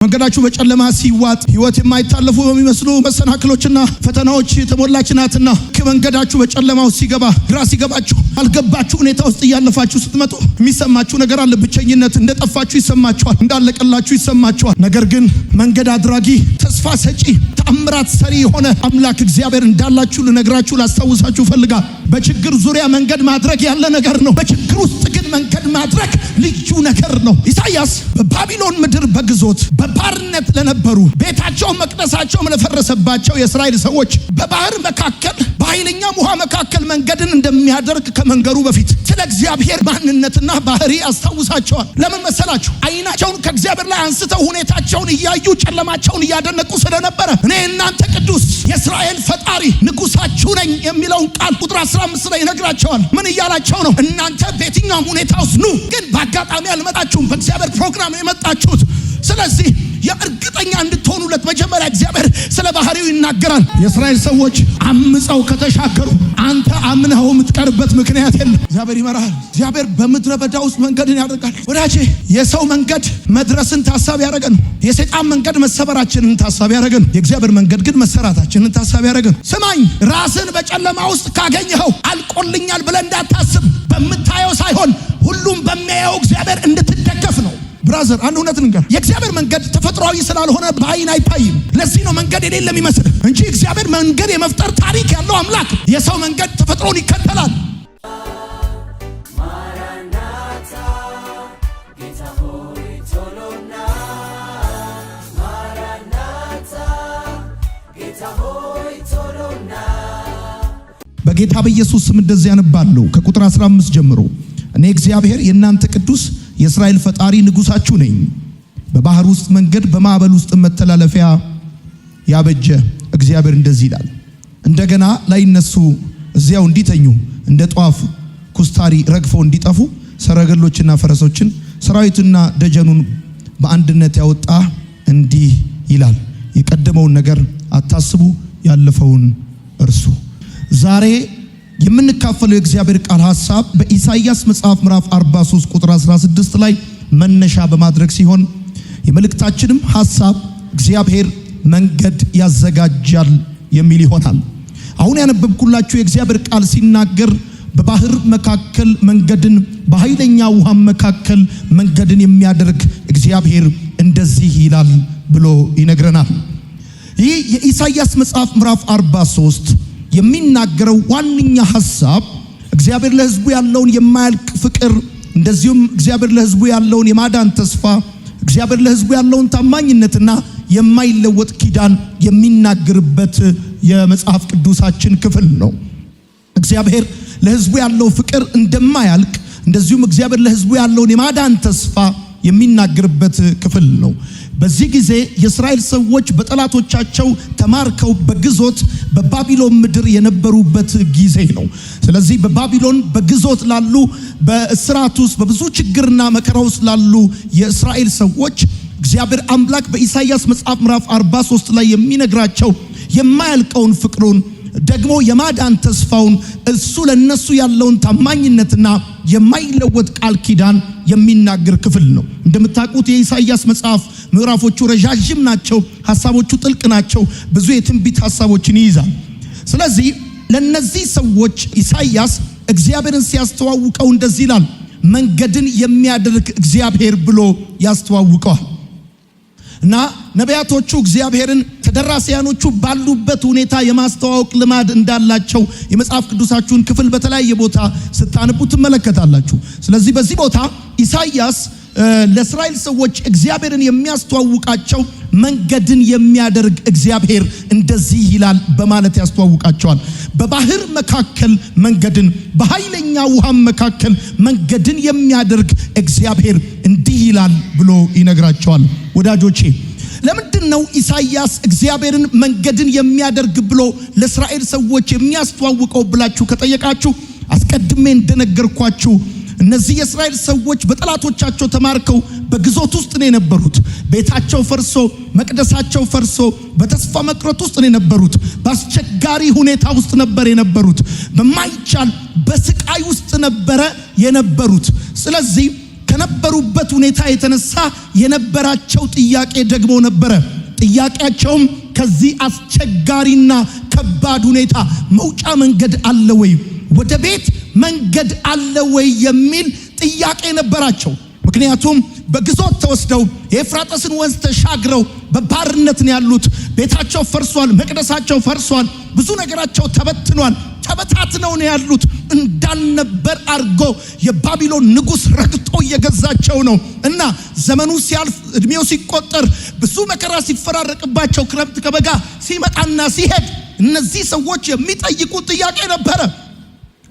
መንገዳችሁ በጨለማ ሲዋጥ ህይወት የማይታለፉ በሚመስሉ መሰናክሎችና ፈተናዎች የተሞላች ናትና ከመንገዳችሁ በጨለማው ሲገባ ግራ ሲገባችሁ አልገባችሁ ሁኔታ ውስጥ ያለፋችሁ ስትመጡ የሚሰማችሁ ነገር አለ። ብቸኝነት እንደጠፋችሁ ይሰማችኋል፣ እንዳለቀላችሁ ይሰማችኋል። ነገር ግን መንገድ አድራጊ ተስፋ ሰጪ ተአምራት ሰሪ የሆነ አምላክ እግዚአብሔር እንዳላችሁ ልነግራችሁ ላስታውሳችሁ ፈልጋል። በችግር ዙሪያ መንገድ ማድረግ ያለ ነገር ነው። በችግር ውስጥ ግን መንገድ ማድረግ ልዩ ነገር ነው። ኢሳይያስ በባቢሎን ምድር በግዞት በባርነት ለነበሩ ቤታቸው መቅደሳቸው ለፈረሰባቸው የእስራኤል ሰዎች በባህር መካከል በኃይለኛ ውሃ መካከል መንገድን እንደሚያደርግ ከመንገሩ በፊት ስለ እግዚአብሔር ማንነትና ባህሪ አስታውሳቸዋል። ለምን መሰላችሁ? አይናቸውን ከእግዚአብሔር ላይ አንስተው ሁኔታቸውን እያዩ ጨለማቸውን እያደነቁ ስለነበረ እኔ እናንተ ቅዱስ የእስራኤል ፈጣሪ ንጉሳችሁ ነኝ የሚለውን ቃል ቁጥር 15 ላይ ይነግራቸዋል። ምን እያላቸው ነው? እናንተ በየትኛውም ሁኔታ ውስጥ ኑ፣ ግን በአጋጣሚ አልመጣችሁም፣ በእግዚአብሔር ፕሮግራም የመጣችሁት። ስለዚህ የእርግጠኛ እንድትሆኑለት መጀመሪያ እግዚአብሔር ስለ ባህሪው ይናገራል። የእስራኤል ሰዎች አምፀው ከተሻገሩ አንተ አምነኸው የምትቀርበት ምክንያት የለም። እግዚአብሔር ይመራል። እግዚአብሔር በምድረ በዳ ውስጥ መንገድን ያደርጋል። ወዳጄ የሰው መንገድ መድረስን ታሳቢ ያደረገ ነው። የሰይጣን መንገድ መሰበራችንን ታሳቢ ያደረገ ነው። የእግዚአብሔር መንገድ ግን መሰራታችንን ታሳቢ ያደረገ ነው። ስማኝ፣ ራስን በጨለማ ውስጥ ካገኘኸው አልቆልኛል ብለህ እንዳታስብ። በምታየው ሳይሆን ሁሉም በሚያየው እግዚአብሔር እንድትደገፍ ነው። ብራዘር አንድ እውነት ንገር፣ የእግዚአብሔር መንገድ ተፈጥሯዊ ስላልሆነ በአይን አይታይም። ለዚህ ነው መንገድ የሌለ የሚመስል እንጂ እግዚአብሔር መንገድ የመፍጠር ታሪክ ያለው አምላክ። የሰው መንገድ ተፈጥሮን ይከተላል። ማራናታ ጌታ ሆይ ቶሎና፣ ማራናታ ጌታ ሆይ ቶሎና። በጌታ በኢየሱስ ስም እንደዚህ ያነባለሁ ከቁጥር 15 ጀምሮ እኔ እግዚአብሔር የእናንተ ቅዱስ የእስራኤል ፈጣሪ ንጉሳችሁ ነኝ። በባህር ውስጥ መንገድ በማዕበል ውስጥ መተላለፊያ ያበጀ እግዚአብሔር እንደዚህ ይላል። እንደገና ላይነሱ እዚያው እንዲተኙ እንደ ጧፍ ኩስታሪ ረግፈው እንዲጠፉ ሰረገሎችና ፈረሶችን ሰራዊትና ደጀኑን በአንድነት ያወጣ እንዲህ ይላል። የቀደመውን ነገር አታስቡ፣ ያለፈውን እርሱ። ዛሬ የምንካፈለው የእግዚአብሔር ቃል ሐሳብ በኢሳይያስ መጽሐፍ ምዕራፍ 43 ቁጥር 16 ላይ መነሻ በማድረግ ሲሆን የመልእክታችንም ሐሳብ እግዚአብሔር መንገድ ያዘጋጃል የሚል ይሆናል። አሁን ያነበብኩላችሁ የእግዚአብሔር ቃል ሲናገር በባህር መካከል መንገድን፣ በኃይለኛ ውሃ መካከል መንገድን የሚያደርግ እግዚአብሔር እንደዚህ ይላል ብሎ ይነግረናል። ይህ የኢሳይያስ መጽሐፍ ምዕራፍ 43 የሚናገረው ዋነኛ ሐሳብ እግዚአብሔር ለሕዝቡ ያለውን የማያልቅ ፍቅር፣ እንደዚሁም እግዚአብሔር ለሕዝቡ ያለውን የማዳን ተስፋ፣ እግዚአብሔር ለሕዝቡ ያለውን ታማኝነትና የማይለወጥ ኪዳን የሚናገርበት የመጽሐፍ ቅዱሳችን ክፍል ነው። እግዚአብሔር ለሕዝቡ ያለው ፍቅር እንደማያልቅ፣ እንደዚሁም እግዚአብሔር ለሕዝቡ ያለውን የማዳን ተስፋ የሚናገርበት ክፍል ነው። በዚህ ጊዜ የእስራኤል ሰዎች በጠላቶቻቸው ተማርከው በግዞት በባቢሎን ምድር የነበሩበት ጊዜ ነው። ስለዚህ በባቢሎን በግዞት ላሉ፣ በእስራት ውስጥ በብዙ ችግርና መከራ ውስጥ ላሉ የእስራኤል ሰዎች እግዚአብሔር አምላክ በኢሳይያስ መጽሐፍ ምዕራፍ 43 ላይ የሚነግራቸው የማያልቀውን ፍቅሩን፣ ደግሞ የማዳን ተስፋውን፣ እሱ ለነሱ ያለውን ታማኝነትና የማይለወጥ ቃል ኪዳን የሚናገር ክፍል ነው። እንደምታውቁት የኢሳይያስ መጽሐፍ ምዕራፎቹ ረዣዥም ናቸው፣ ሐሳቦቹ ጥልቅ ናቸው፣ ብዙ የትንቢት ሐሳቦችን ይይዛል። ስለዚህ ለነዚህ ሰዎች ኢሳይያስ እግዚአብሔርን ሲያስተዋውቀው እንደዚህ ይላል። መንገድን የሚያደርግ እግዚአብሔር ብሎ ያስተዋውቀዋል። እና ነቢያቶቹ እግዚአብሔርን ተደራሲያኖቹ ባሉበት ሁኔታ የማስተዋወቅ ልማድ እንዳላቸው የመጽሐፍ ቅዱሳችሁን ክፍል በተለያየ ቦታ ስታነቡ ትመለከታላችሁ። ስለዚህ በዚህ ቦታ ኢሳይያስ ለእስራኤል ሰዎች እግዚአብሔርን የሚያስተዋውቃቸው መንገድን የሚያደርግ እግዚአብሔር እንደዚህ ይላል በማለት ያስተዋውቃቸዋል። በባህር መካከል መንገድን፣ በኃይለኛ ውሃም መካከል መንገድን የሚያደርግ እግዚአብሔር እንዲህ ይላል ብሎ ይነግራቸዋል። ወዳጆቼ ለምንድን ነው ኢሳይያስ እግዚአብሔርን መንገድን የሚያደርግ ብሎ ለእስራኤል ሰዎች የሚያስተዋውቀው ብላችሁ ከጠየቃችሁ፣ አስቀድሜ እንደነገርኳችሁ እነዚህ የእስራኤል ሰዎች በጠላቶቻቸው ተማርከው በግዞት ውስጥ ነው የነበሩት። ቤታቸው ፈርሶ፣ መቅደሳቸው ፈርሶ በተስፋ መቅረት ውስጥ ነው የነበሩት። በአስቸጋሪ ሁኔታ ውስጥ ነበር የነበሩት። በማይቻል በስቃይ ውስጥ ነበረ የነበሩት። ስለዚህ ከነበሩበት ሁኔታ የተነሳ የነበራቸው ጥያቄ ደግሞ ነበረ። ጥያቄያቸውም ከዚህ አስቸጋሪና ከባድ ሁኔታ መውጫ መንገድ አለ ወይ? ወደ ቤት መንገድ አለ ወይ የሚል ጥያቄ ነበራቸው። ምክንያቱም በግዞት ተወስደው የኤፍራጥስን ወንዝ ተሻግረው በባርነት ነው ያሉት። ቤታቸው ፈርሷል፣ መቅደሳቸው ፈርሷል፣ ብዙ ነገራቸው ተበትኗል፣ ተበታትነው ነው ያሉት። እንዳልነበር አርጎ የባቢሎን ንጉስ ረግጦ እየገዛቸው ነው እና ዘመኑ ሲያልፍ እድሜው ሲቆጠር ብዙ መከራ ሲፈራረቅባቸው ክረምት ከበጋ ሲመጣና ሲሄድ እነዚህ ሰዎች የሚጠይቁት ጥያቄ ነበረ።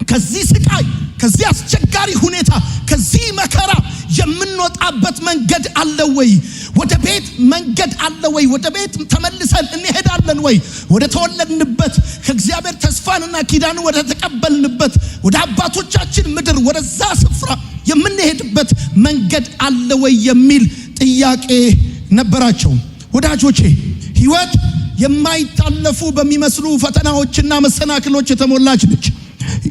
ከዚህ ስቃይ፣ ከዚህ አስቸጋሪ ሁኔታ፣ ከዚህ መከራ የምንወጣበት መንገድ አለ ወይ? ወደ ቤት መንገድ አለ ወይ? ወደ ቤት ተመልሰን እንሄዳለን ወይ? ወደ ተወለድንበት ከእግዚአብሔር ተስፋንና ኪዳንን ወደ ተቀበልንበት ወደ አባቶቻችን ምድር ወደዛ ስፍራ የምንሄድበት መንገድ አለ ወይ የሚል ጥያቄ ነበራቸው። ወዳጆቼ ህይወት የማይታለፉ በሚመስሉ ፈተናዎችና መሰናክሎች የተሞላች ነች።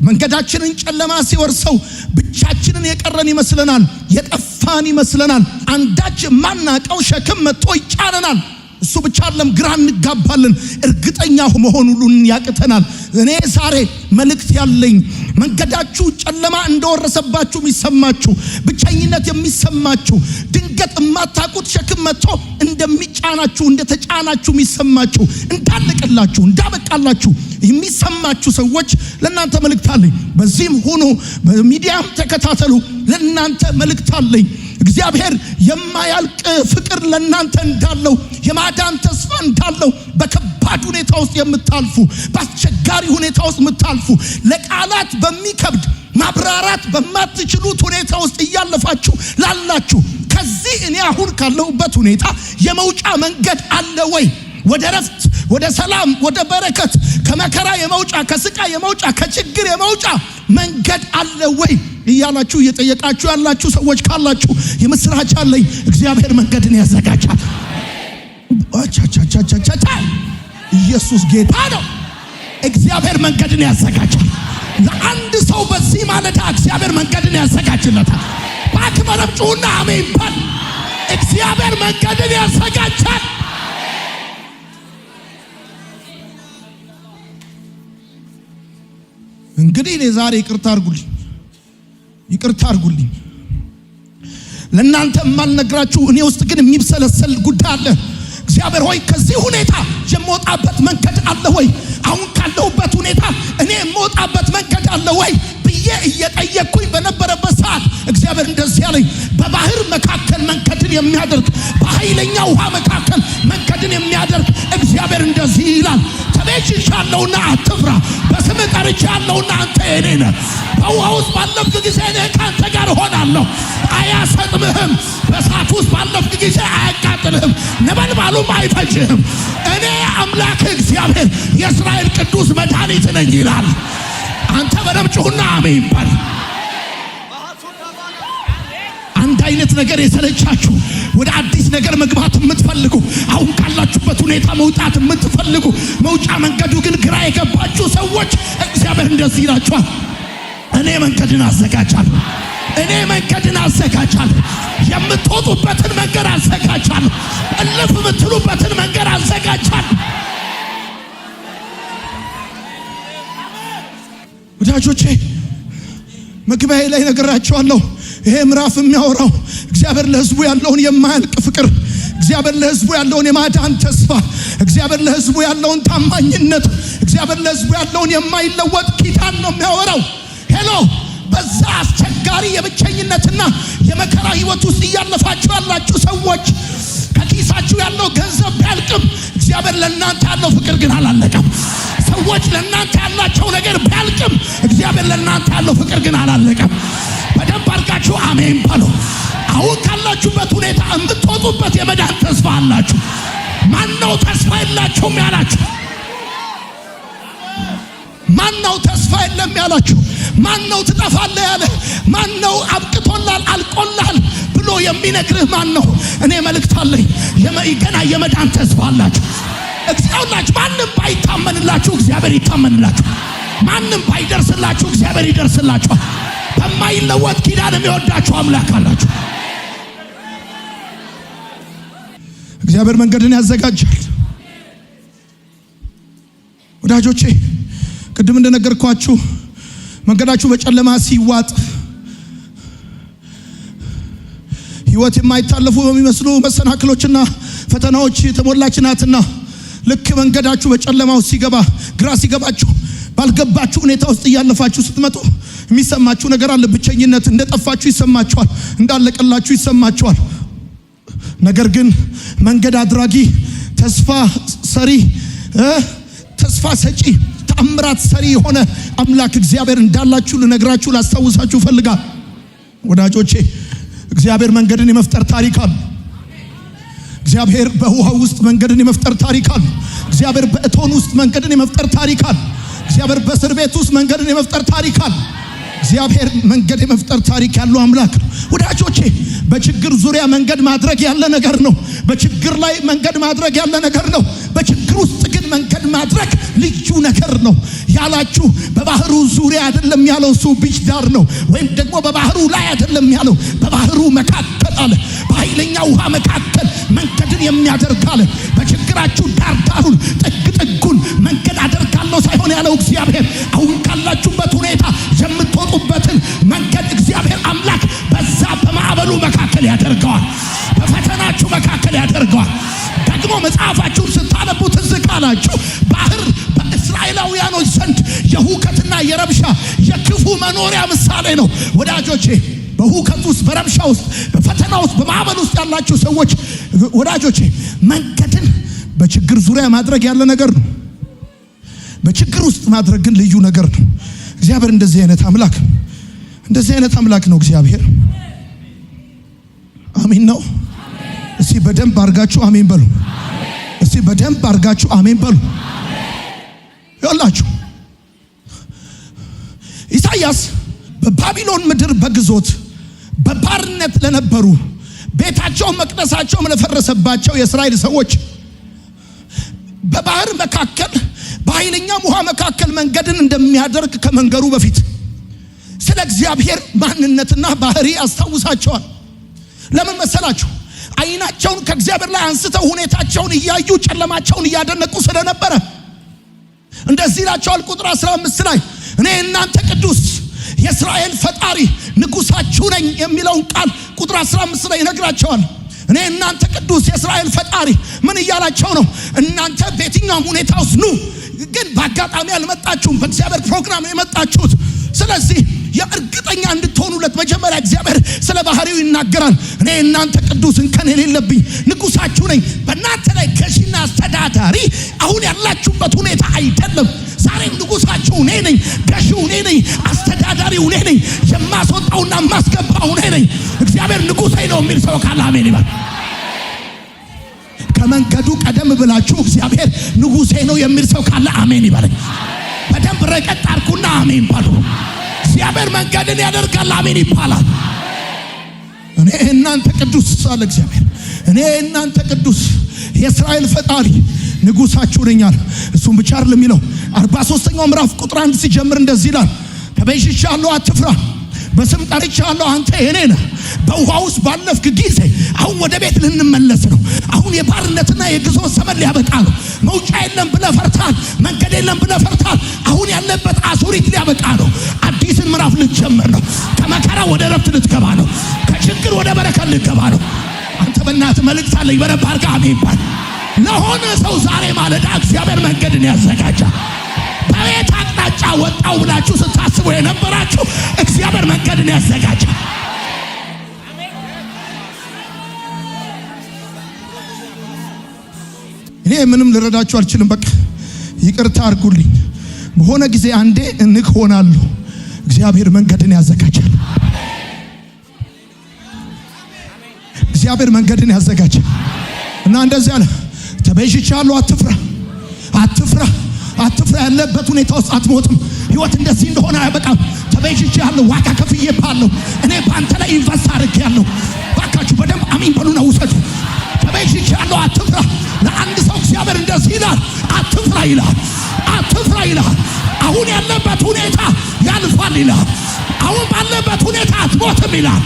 መንገዳችንን ጨለማ ሲወርሰው ብቻችንን የቀረን ይመስለናል፣ የጠፋን ይመስለናል። አንዳች ማናቀው ሸክም መጥቶ ይጫነናል። እሱ ብቻ አይደለም፣ ግራ እንጋባለን፣ እርግጠኛ መሆን ሁሉ ያቅተናል። እኔ ዛሬ መልእክት ያለኝ መንገዳችሁ ጨለማ እንደወረሰባችሁ የሚሰማችሁ፣ ብቸኝነት የሚሰማችሁ፣ ድንገት የማታውቁት ሸክም መጥቶ እንደሚጫናችሁ እንደተጫናችሁ የሚሰማችሁ፣ እንዳለቀላችሁ እንዳበቃላችሁ የሚሰማችሁ ሰዎች ለእናንተ መልእክት አለኝ። በዚህም ሁኑ፣ በሚዲያም ተከታተሉ። ለእናንተ መልእክት አለኝ። እግዚአብሔር የማያልቅ ፍቅር ለእናንተ እንዳለው፣ የማዳን ተስፋ እንዳለው፣ በከባድ ሁኔታ ውስጥ የምታልፉ፣ በአስቸጋሪ ሁኔታ ውስጥ የምታልፉ፣ ለቃላት በሚከብድ ማብራራት በማትችሉት ሁኔታ ውስጥ እያለፋችሁ ላላችሁ ከዚህ እኔ አሁን ካለሁበት ሁኔታ የመውጫ መንገድ አለ ወይ? ወደ ረፍት፣ ወደ ሰላም፣ ወደ በረከት፣ ከመከራ የመውጫ፣ ከስቃይ የመውጫ፣ ከችግር የመውጫ መንገድ አለ ወይ እያላችሁ እየጠየቃችሁ ያላችሁ ሰዎች ካላችሁ የምስራች አለኝ። እግዚአብሔር መንገድን ያዘጋጃል። አቻቻቻቻቻ ኢየሱስ ጌታ ነው። እግዚአብሔር መንገድን ያዘጋጃል። ለአንድ ሰው በዚህ ማለዳ እግዚአብሔር መንገድን ያዘጋጅለታል። ባክበረም ጩና አሜን በል። እግዚአብሔር መንገድን ያዘጋጃል። እንግዲህ ዛሬ ይቅርታ አድርጉልኝ ለእናንተ የማልነግራችሁ እኔ ውስጥ ግን የሚብሰለሰል ጉዳይ አለ። እግዚአብሔር ሆይ ከዚህ ሁኔታ የምወጣበት መንገድ አለ ወይ? አሁን ካለሁበት ሁኔታ እኔ የምወጣበት መንገድ አለ ወይ ብዬ እየጠየቅኩኝ በነበረበት ሰዓት እግዚአብሔር እንደዚህ ያለኝ፣ በባህር መካከል መንገድን የሚያደርግ፣ በኃይለኛ ውሃ መካከል መንገድን የሚያደርግ እግዚአብሔር እንደዚህ ይላል፣ ተቤዥሻለሁና አትፍራ፣ በስም ጠርቼሃለሁና አንተ የኔ ነህ። በውሃ ውስጥ ባለፍክ ጊዜ እኔ ከአንተ ጋር እሆናለሁ፣ አያሰጥምህም። በእሳት ውስጥ ባለፍክ ጊዜ አያቃጥልህም፣ ነበልባሉም አይፈጅህም። እኔ አምላክ እግዚአብሔር የእስራኤል ቅዱስ መድኃኒት ነኝ ይላል። አንተ በደምብ ጩኹና አሜን በል። አንድ አይነት ነገር የሰለቻችሁ፣ ወደ አዲስ ነገር መግባት የምትፈልጉ፣ አሁን ካላችሁበት ሁኔታ መውጣት የምትፈልጉ፣ መውጫ መንገዱ ግን ግራ የገባችሁ ሰዎች እግዚአብሔር እንደዚህ ይላችኋል፣ እኔ መንገድን አዘጋጃለሁ። እኔ መንገድን አዘጋጃለሁ። የምትወጡበትን መንገድ አዘጋጃለሁ። እልፍ የምትሉበትን መንገድ አዘጋጃለሁ። ወዳጆቼ መግቢያዬ ላይ ነግራችኋለሁ። ይሄ ምዕራፍ የሚያወራው እግዚአብሔር ለሕዝቡ ያለውን የማያልቅ ፍቅር፣ እግዚአብሔር ለሕዝቡ ያለውን የማዳን ተስፋ፣ እግዚአብሔር ለሕዝቡ ያለውን ታማኝነት፣ እግዚአብሔር ለሕዝቡ ያለውን የማይለወጥ ኪዳን ነው የሚያወራው። ሄሎ በዛ አስቸጋሪ የብቸኝነትና የመከራ ህይወት ውስጥ እያለፋችሁ ያላችሁ ሰዎች ከኪሳችሁ ያለው ገንዘብ ቢያልቅም እግዚአብሔር ለእናንተ ያለው ፍቅር ግን አላለቀም። ሰዎች ለእናንተ ያላቸው ነገር ቢያልቅም እግዚአብሔር ለእናንተ ያለው ፍቅር ግን አላለቀም። በደንብ አድርጋችሁ አሜን በሉ። አሁን ካላችሁበት ሁኔታ የምትወጡበት የመዳን ተስፋ አላችሁ። ማነው ተስፋ የላችሁም ያላችሁ? ማነው ተስፋ የለም ያላችሁ? ማነው ትጠፋለህ ያለ? ማነው አብቅቶላል አልቆላል ብሎ የሚነግርህ ማነው? እኔ መልእክት አለኝ። ገና የመዳን ተስፋ አላችሁ። እግዚአብሔር ማንም ባይታመንላችሁ እግዚአብሔር ይታመንላችሁ። ማንም ባይደርስላችሁ እግዚአብሔር ይደርስላችኋል። በማይለወጥ ኪዳን የሚወዳችሁ አምላክ አላችሁ። እግዚአብሔር መንገድን ያዘጋጃል። ወዳጆቼ ቅድም እንደነገርኳችሁ መንገዳችሁ በጨለማ ሲዋጥ ሕይወት የማይታለፉ በሚመስሉ መሰናክሎችና ፈተናዎች የተሞላች ናትና ልክ መንገዳችሁ በጨለማው ሲገባ ግራ ሲገባችሁ ባልገባችሁ ሁኔታ ውስጥ እያለፋችሁ ስትመጡ የሚሰማችሁ ነገር አለ። ብቸኝነት እንደጠፋችሁ ይሰማችኋል፣ እንዳለቀላችሁ ይሰማችኋል። ነገር ግን መንገድ አድራጊ፣ ተስፋ ሰሪ፣ ተስፋ ሰጪ፣ ተአምራት ሰሪ የሆነ አምላክ እግዚአብሔር እንዳላችሁ ልነግራችሁ ላስታውሳችሁ ፈልጋለሁ። ወዳጆቼ እግዚአብሔር መንገድን የመፍጠር ታሪክ አለ። እግዚአብሔር በውሃ ውስጥ መንገድን የመፍጠር ታሪክ አለ። እግዚአብሔር በእቶን ውስጥ መንገድን የመፍጠር ታሪክ አለ። እግዚአብሔር በእስር ቤት ውስጥ መንገድን የመፍጠር ታሪክ አለ። እግዚአብሔር መንገድ የመፍጠር ታሪክ ያለው አምላክ ነው። ወዳጆቼ በችግር ዙሪያ መንገድ ማድረግ ያለ ነገር ነው። በችግር ላይ መንገድ ማድረግ ያለ ነገር ነው። በችግር ውስጥ ግን መንገድ ማድረግ ልዩ ነገር ነው። ያላችሁ በባህሩ ዙሪያ አይደለም ያለው፣ እሱ ቢች ዳር ነው። ወይም ደግሞ በባህሩ ላይ አይደለም ያለው፣ በባህሩ መካከል አለ። በኃይለኛ ውሃ መካከል መንገድን የሚያደርግ አለ። በችግራችሁ ዳር ዳሩን ጥግ ጥጉን መንገድ አደርጋለሁ ሳይሆን ያለው እግዚአብሔር አሁን ካላችሁበት ሁኔታ የምትወጡበትን መንገድ እግዚአብሔር አምላክ በዛ በማዕበሉ መካከል ያደርገዋል። በፈተናችሁ መካከል ያደርገዋል። ደግሞ መጽሐፋችሁን ስታነቡ ትዝ ካላችሁ ባህር በእስራኤላውያኖች ዘንድ የሁከትና የረብሻ የክፉ መኖሪያ ምሳሌ ነው። ወዳጆቼ በሁከት ውስጥ፣ በረብሻ ውስጥ፣ በፈተና ውስጥ፣ በማዕበል ውስጥ ያላችሁ ሰዎች ወዳጆቼ መንገድን በችግር ዙሪያ ማድረግ ያለ ነገር ነው። በችግር ውስጥ ማድረግ ግን ልዩ ነገር ነው። እግዚአብሔር እንደዚህ አይነት አምላክ ነው። እንደዚህ አይነት አምላክ ነው እግዚአብሔር። አሜን ነው። እስቲ በደንብ አርጋችሁ አሜን በሉ። እስቲ በደንብ አርጋችሁ አሜን በሉ። ይኸውላችሁ ኢሳይያስ በባቢሎን ምድር በግዞት በባርነት ለነበሩ ቤታቸው መቅደሳቸው ለፈረሰባቸው የእስራኤል ሰዎች በባህር መካከል በኃይለኛ ውሃ መካከል መንገድን እንደሚያደርግ ከመንገሩ በፊት ስለ እግዚአብሔር ማንነትና ባህሪ አስታውሳቸዋል። ለምን መሰላችሁ? አይናቸውን ከእግዚአብሔር ላይ አንስተው ሁኔታቸውን እያዩ ጨለማቸውን እያደነቁ ስለነበረ እንደዚህ ይላቸዋል። ቁጥር 15 ላይ እኔ እናንተ ቅዱስ የእስራኤል ፈጣሪ ንጉሳችሁ ነኝ የሚለውን ቃል ቁጥር 15 ላይ ይነግራቸዋል። እኔ እናንተ ቅዱስ የእስራኤል ፈጣሪ ምን እያላቸው ነው? እናንተ በየትኛውም ሁኔታ ውስጥ ኑ፣ ግን በአጋጣሚ አልመጣችሁም፣ በእግዚአብሔር ፕሮግራም የመጣችሁት። ስለዚህ የእርግጠኛ እንድትሆኑለት መጀመሪያ እግዚአብሔር ስለ ባህሪው ይናገራል። እኔ እናንተ ቅዱስ እንከን የሌለብኝ ንጉሳችሁ ነኝ። በእናንተ ላይ ገዢና አስተዳዳሪ አሁን ያላችሁበት ሁኔታ አይደለም። ዛሬም ንጉሳችሁ እኔ ነኝ፣ ገዢው እኔ ነኝ፣ አስተዳዳሪው እኔ ነኝ፣ የማስወጣውና የማስገባው እኔ ነኝ። እግዚአብሔር ንጉሴ ነው የሚል ሰው ካለ አሜን ይበል። ከመንገዱ ቀደም ብላችሁ እግዚአብሔር ንጉሴ ነው የሚል ሰው ካለ አሜን ይበል። በደንብ ረቀጥ አርኩና አሜን ባሉ። እግዚአብሔር መንገድን ያደርጋል። አሜን ይባላል። እኔ እናንተ ቅዱስ አለ እግዚአብሔር። እኔ እናንተ ቅዱስ የእስራኤል ፈጣሪ ንጉሳችሁ ነኛል። እሱም ብቻ አይደለም የሚለው 43ኛው ምዕራፍ ቁጥር 1 ሲጀምር እንደዚህ ይላል። ተቤዥቻለሁ አትፍራ፣ በስም ጠርቻለሁ አንተ የኔ ነህ። በውሃ ውስጥ ባለፍክ ጊዜ አሁን ወደ ቤት ልንመለስ ነው። አሁን የባርነትና የግዞት ዘመን ሊያበቃ ነው። መውጫ የለም ብለህ ፈርታል፣ መንገድ የለም ብለህ ፈርታል። አሁን ያለበት አዙሪት ሊያበቃ ነው። አዲስን ምዕራፍ ልትጀምር ነው። ከመከራ ወደ ረፍት ልትገባ ነው። ከችግር ወደ በረከት ልትገባ ነው። አንተ በእናትህ መልእክት አለኝ። በረባ አርጋ አሜን ይባል። ለሆነ ሰው ዛሬ ማለዳ እግዚአብሔር መንገድን ያዘጋጃል። በቤት አቅጣጫ ወጣው ብላችሁ ስታስቡ የነበራችሁ እግዚአብሔር መንገድን ያዘጋጃል። እኔ ምንም ልረዳችሁ አልችልም። በቃ ይቅርታ አድርጉልኝ። በሆነ ጊዜ አንዴ እንክ ሆናለሁ። እግዚአብሔር መንገድን ያዘጋጃል። እግዚአብሔር መንገድን ያዘጋጃል እና እንደዚህ አለ፣ ተቤዥቻለሁ አትፍራ፣ አትፍራ፣ አትፍራ። ያለበት ሁኔታ ውስጥ አትሞትም። ህይወት እንደዚህ እንደሆነ አያበቃም። ተቤዥቻለሁ፣ ዋጋ ከፍዬብሃለሁ። እኔ በአንተ ላይ ኢንቨስት አድርጌያለሁ። ባካችሁ በደንብ አሜን በሉና ውሰዱ። ተቤዥቻለሁ አትፍራ። ለአንድ ሰው እግዚአብሔር እንደዚህ ይላል፣ አትፍራ ይላል፣ አትፍራ ይላል። አሁን ያለበት ሁኔታ ያልፋል ይላል። አሁን ባለበት ሁኔታ አትሞትም ይላል።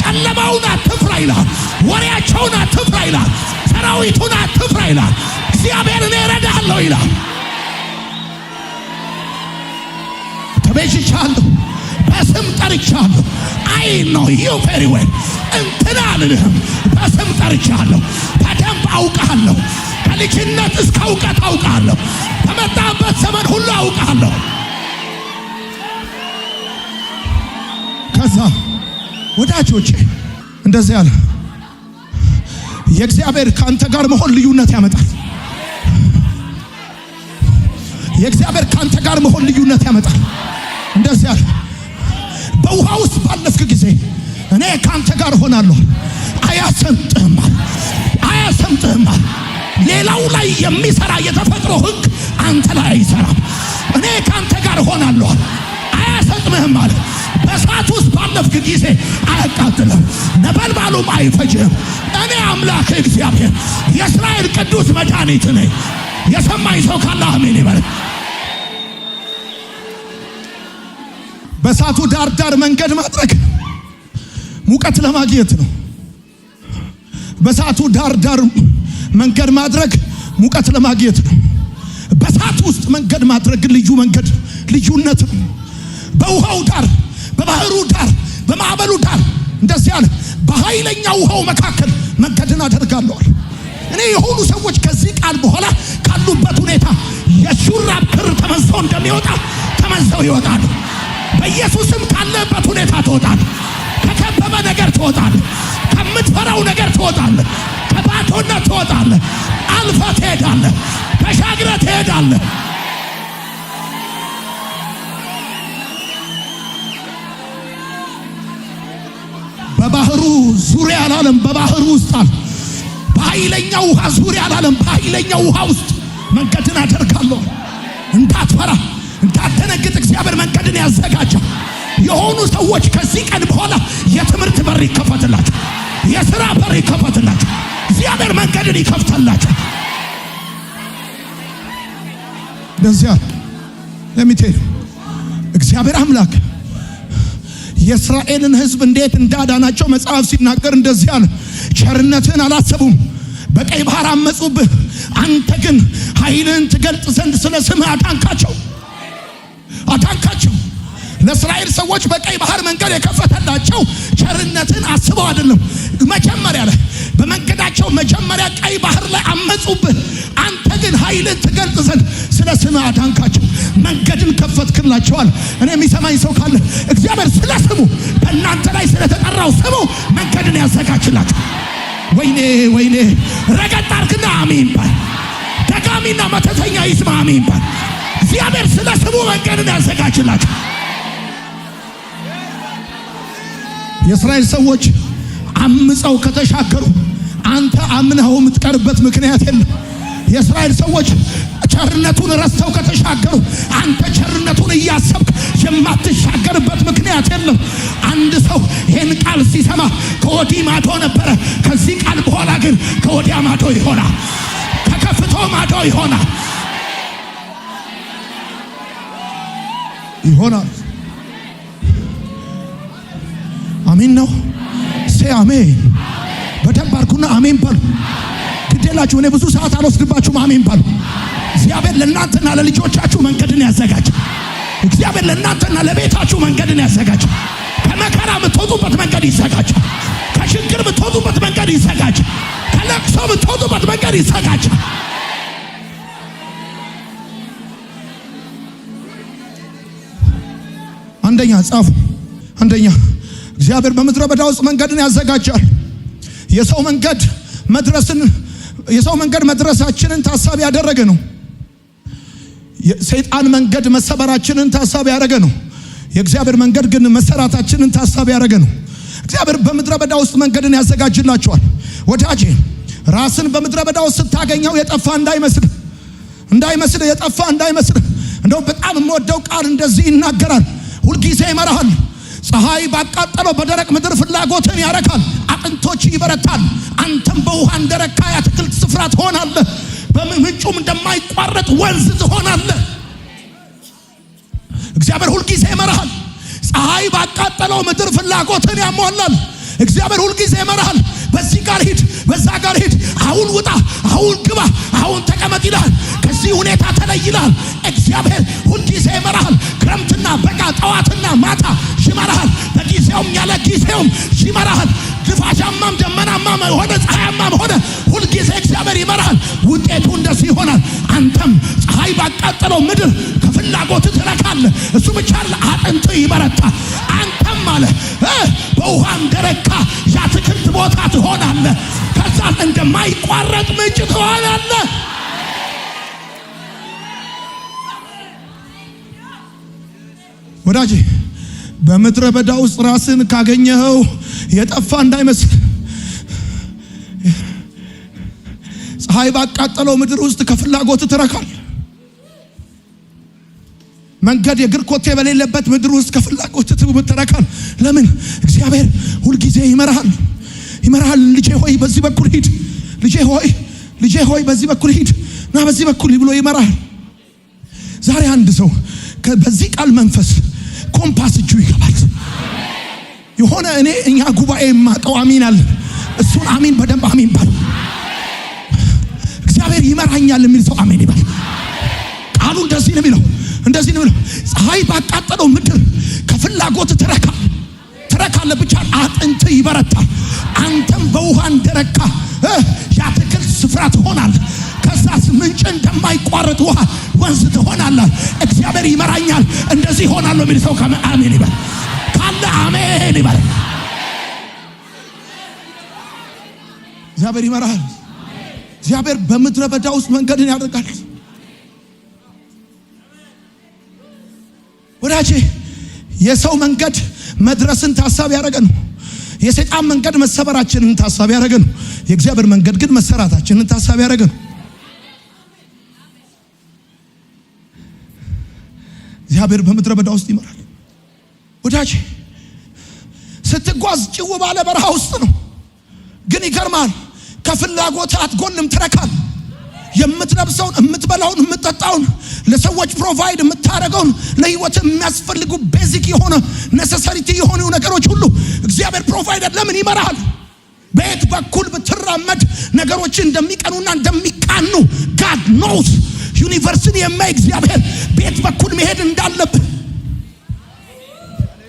ጨለማውን አትፍራ ይላል። ወሬያቸውን አትፍራ ይላል። ሰራዊቱን አትፍራ ይላል። እግዚአብሔር እኔ እረዳለሁ ይላል። ተቤዥቻለሁ፣ በስም ጠርቻለሁ። አይ ነው ዩ ቬሪ ዌል እንትና አልልህም። በስም ጠርቻለሁ። በደንብ አውቃለሁ። ከልጅነት እስከ እውቀት አውቃለሁ። በመጣበት ዘመን ሁሉ አውቃለሁ። ከዛ ወዳጆቼ እንደዚህ አለ፣ የእግዚአብሔር ካንተ ጋር መሆን ልዩነት ያመጣል። የእግዚአብሔር ካንተ ጋር መሆን ልዩነት ያመጣል። እንደዚህ አለ፣ በውሃ ውስጥ ባለፍክ ጊዜ እኔ ካንተ ጋር ሆናለሁ። አያሰምጥህም። ሌላው ላይ የሚሰራ የተፈጥሮ ሕግ አንተ ላይ አይሰራም። እኔ ካንተ ጋር ሆናለሁ። አያሰጥምህም ማለት በእሳት ውስጥ ባለፍክ ጊዜ አያቃጥልም፣ ነበልባሉም አይፈጅህም። እኔ አምላክ እግዚአብሔር የእስራኤል ቅዱስ መድኃኒት ነኝ። የሰማኝ ሰው ካለ አሜን ይበል። በእሳቱ ዳር መንገድ ማድረግ ሙቀት ለማግኘት ነው። በእሳቱ ዳር መንገድ ማድረግ ሙቀት ለማግኘት ነው። በእሳት ውስጥ መንገድ ማድረግ ልዩ መንገድ ልዩነት ነው። በውሃው ዳር፣ በባህሩ ዳር፣ በማዕበሉ ዳር እንደዚህ ያለ በኃይለኛ ውሃው መካከል መንገድን አደርጋለሁ። እኔ የሆኑ ሰዎች ከዚህ ቃል በኋላ ካሉበት ሁኔታ የሹራብ ክር ተመዘው እንደሚወጣ ተመዘው ይወጣሉ። በኢየሱስም ካለበት ሁኔታ ትወጣለህ። ከከበበ ነገር ትወጣለህ። ከምትፈራው ነገር ትወጣለህ። ከባዶነት ትወጣለህ። አልፈህ ትሄዳለህ። ተሻግረህ ትሄዳለህ። በባህሩ ዙሪያ አላለም፣ በባህሩ ውስጥ አለ። በኃይለኛው ውሃ ዙሪያ አላለም፣ በኃይለኛው ውሃ ውስጥ መንገድን አደርጋለሁ። እንዳትፈራ እንዳትደነግጥ እግዚአብሔር መንገድን ያዘጋጃል። የሆኑ ሰዎች ከዚህ ቀን በኋላ የትምህርት በር ይከፈትላቸው፣ የሥራ በር ይከፈትላቸው፣ እግዚአብሔር መንገድን ይከፍታላቸው። እንደዚያ ለሚቴል እግዚአብሔር አምላክ የእስራኤልን ሕዝብ እንዴት እንዳዳናቸው መጽሐፍ ሲናገር እንደዚህ አለ፣ ቸርነትህን አላሰቡም፣ በቀይ ባህር አመጹብህ፣ አንተ ግን ኃይልህን ትገልጥ ዘንድ ስለ ስምህ አዳንካቸው። ለእስራኤል ሰዎች በቀይ ባህር መንገድ የከፈተላቸው ቸርነትን አስበው አይደለም። መጀመሪያ ላይ በመንገዳቸው መጀመሪያ ቀይ ባህር ላይ አመጹብህ፣ አንተ ግን ኃይልን ትገልጥ ዘንድ ስለ ስምህ አዳንካቸው። መንገድን ከፈትክላቸዋል። እኔ የሚሰማኝ ሰው ካለ እግዚአብሔር ስለ ስሙ በእናንተ ላይ ስለተጠራው ስሙ መንገድን ያዘጋጅላቸው። ወይኔ ረገጥ አርግና አሜን ባል። ደጋሚና መተተኛ ይስማ አሜን ባል። እግዚአብሔር ስለ ስሙ መንገድን ያዘጋጅላቸው። የእስራኤል ሰዎች አምፀው ከተሻገሩ አንተ አምነኸው የምትቀርበት ምክንያት የለም። የእስራኤል ሰዎች ቸርነቱን ረስተው ከተሻገሩ አንተ ቸርነቱን እያሰብክ የማትሻገርበት ምክንያት የለም። አንድ ሰው ይህን ቃል ሲሰማ ከወዲህ ማዶ ነበረ፣ ከዚህ ቃል በኋላ ግን ከወዲያ ማዶ ይሆናል፣ ከከፍቶ ማዶ ይሆናል። አሜን ነው። ሴ አሜን። በደንብ አድርጉና አሜን በሉ። ግዴላችሁ፣ እኔ ብዙ ሰዓት አልወስድባችሁም። አሜን በሉ። እግዚአብሔር ለእናንተና ለልጆቻችሁ መንገድን ያዘጋጅ። እግዚአብሔር ለእናንተና ለቤታችሁ መንገድን ያዘጋጅ። ከመከራ የምትወጡበት መንገድ ይዘጋጅ። ከችግር የምትወጡበት መንገድ ይዘጋጅ። ከለቅሶ የምትወጡበት መንገድ ይዘጋጅ። አንደኛ ጻፉ። አንደኛ እግዚአብሔር በምድረ በዳ ውስጥ መንገድን ያዘጋጃል። የሰው መንገድ መድረሳችንን ታሳቢ ያደረገ ነው። የሰይጣን መንገድ መሰበራችንን ታሳቢ ያደረገ ነው። የእግዚአብሔር መንገድ ግን መሰራታችንን ታሳቢ ያደረገ ነው። እግዚአብሔር በምድረ በዳ ውስጥ መንገድን ያዘጋጅላቸዋል። ወዳጄ ራስን በምድረ በዳ ውስጥ ስታገኘው የጠፋ እንዳይመስል የጠፋ እንዳይመስል። እንደው በጣም የምወደው ቃል እንደዚህ ይናገራል። ሁልጊዜ ይመራሃል። ፀሐይ ባቃጠለው በደረቅ ምድር ፍላጎትን ያረካል። አጥንቶች ይበረታል። አንተም በውሃ እንደረካ የአትክልት ስፍራ ትሆናለህ። በምንጩም እንደማይቋረጥ ወንዝ ትሆናለህ። እግዚአብሔር ሁልጊዜ ይመራሃል። ፀሐይ ባቃጠለው ምድር ፍላጎትን ያሟላል። እግዚአብሔር ሁልጊዜ ይመራሃል። በዚህ ጋር ሂድ፣ በዛ ጋር ሂድ፣ አሁን ውጣ፣ አሁን ግባ፣ አሁን ተቀመጥ ይላል። ከዚህ ሁኔታ ተለይ ይላል። እግዚአብሔር ሁልጊዜ ይመራሃል። ክረምትና በጋ፣ ጠዋትና ማታ ይመራሃል። በጊዜውም ያለ ጊዜውም ይመራሃል። ንፋሻማም ደመናማም ሆነ ፀሐያማም ሆነ ሁልጊዜ እግዚአብሔር ይመራሃል። ውጤቱ እንደዚህ ይሆናል። አንተም ፀሐይ ባቃጠለው ምድር ከፍላጎት ትረካለህ። እሱ ብቻ አይደለም፣ አጥንት ይበረታል። አንተም ማለት በውሃ እንደረካ የአትክልት ቦታ ትሆናለህ። ከዛ እንደማይቋረጥ ምንጭ ትሆናለህ። ወዳጄ በምድረ በዳ ውስጥ ራስን ካገኘኸው የጠፋ እንዳይመስል። ፀሐይ ባቃጠለው ምድር ውስጥ ከፍላጎት ትረካል። መንገድ የእግር ኮቴ በሌለበት ምድር ውስጥ ከፍላጎት ትረካል። ለምን? እግዚአብሔር ሁልጊዜ ይመራሃል። ይመራሃል። ልጄ ሆይ በዚህ በኩል ሂድ፣ ልጄ ሆይ በዚህ በኩል ሂድ፣ ና በዚህ በኩል ብሎ ይመራሃል። ዛሬ አንድ ሰው በዚህ ቃል መንፈስ ኮምፓስ እጁ ይገባል። የሆነ እኛ ጉባኤ ማቀው አሚን አለ። እሱን አሚን በደንብ አሚን ባል። እግዚአብሔር ይመራኛል የሚል ሰው አሜን ይበል። ቃሉ እንደዚህ ነው የሚለው። ፀሐይ ባቃጠለው ምድር ከፍላጎት ትረካለ ብቻ አጥንት ይበረታል። አንተም በውሃ እንደረካ የአትክልት ስፍራ ትሆናለህ። ከዛስ ምንጭ እንደማይቋረጥ ውሃ ወንዝ ትሆናለህ። እግዚአብሔር ይመራኛል እንደዚህ ሆናለሁ የሚል ሰው አሜን ይበል። ካለ አሜን ይበል። እግዚአብሔር ይመራሃል። እግዚአብሔር በምድረ በዳ ውስጥ መንገድን ያደርጋል። ወዳጄ የሰው መንገድ መድረስን ታሳቢ ያደረገ ነው። የሰይጣን መንገድ መሰበራችንን ታሳቢ ያደረገ ነው። የእግዚአብሔር መንገድ ግን መሰራታችንን ታሳቢ ያደረገ ነው። እግዚአብሔር በምድረ በዳ ውስጥ ይመራል። ወዳጄ ስትጓዝ ጭው ባለ በረሃ ውስጥ ነው፣ ግን ይገርማል። ከፍላጎት አትጎልም፣ ትረካል። የምትለብሰውን፣ የምትበላውን፣ የምትጠጣውን፣ ለሰዎች ፕሮቫይድ የምታደርገውን፣ ለህይወት የሚያስፈልጉ ቤዚክ የሆነ ነሰሰሪቲ የሆኑ ነገሮች ሁሉ እግዚአብሔር ፕሮቫይደር ለምን ይመራሃል? በየት በኩል ብትራመድ ነገሮች እንደሚቀኑና እንደሚቃኑ ጋድ ኖውስ። ዩኒቨርሲቲ የማይ እግዚአብሔር በየት በኩል መሄድ እንዳለብህ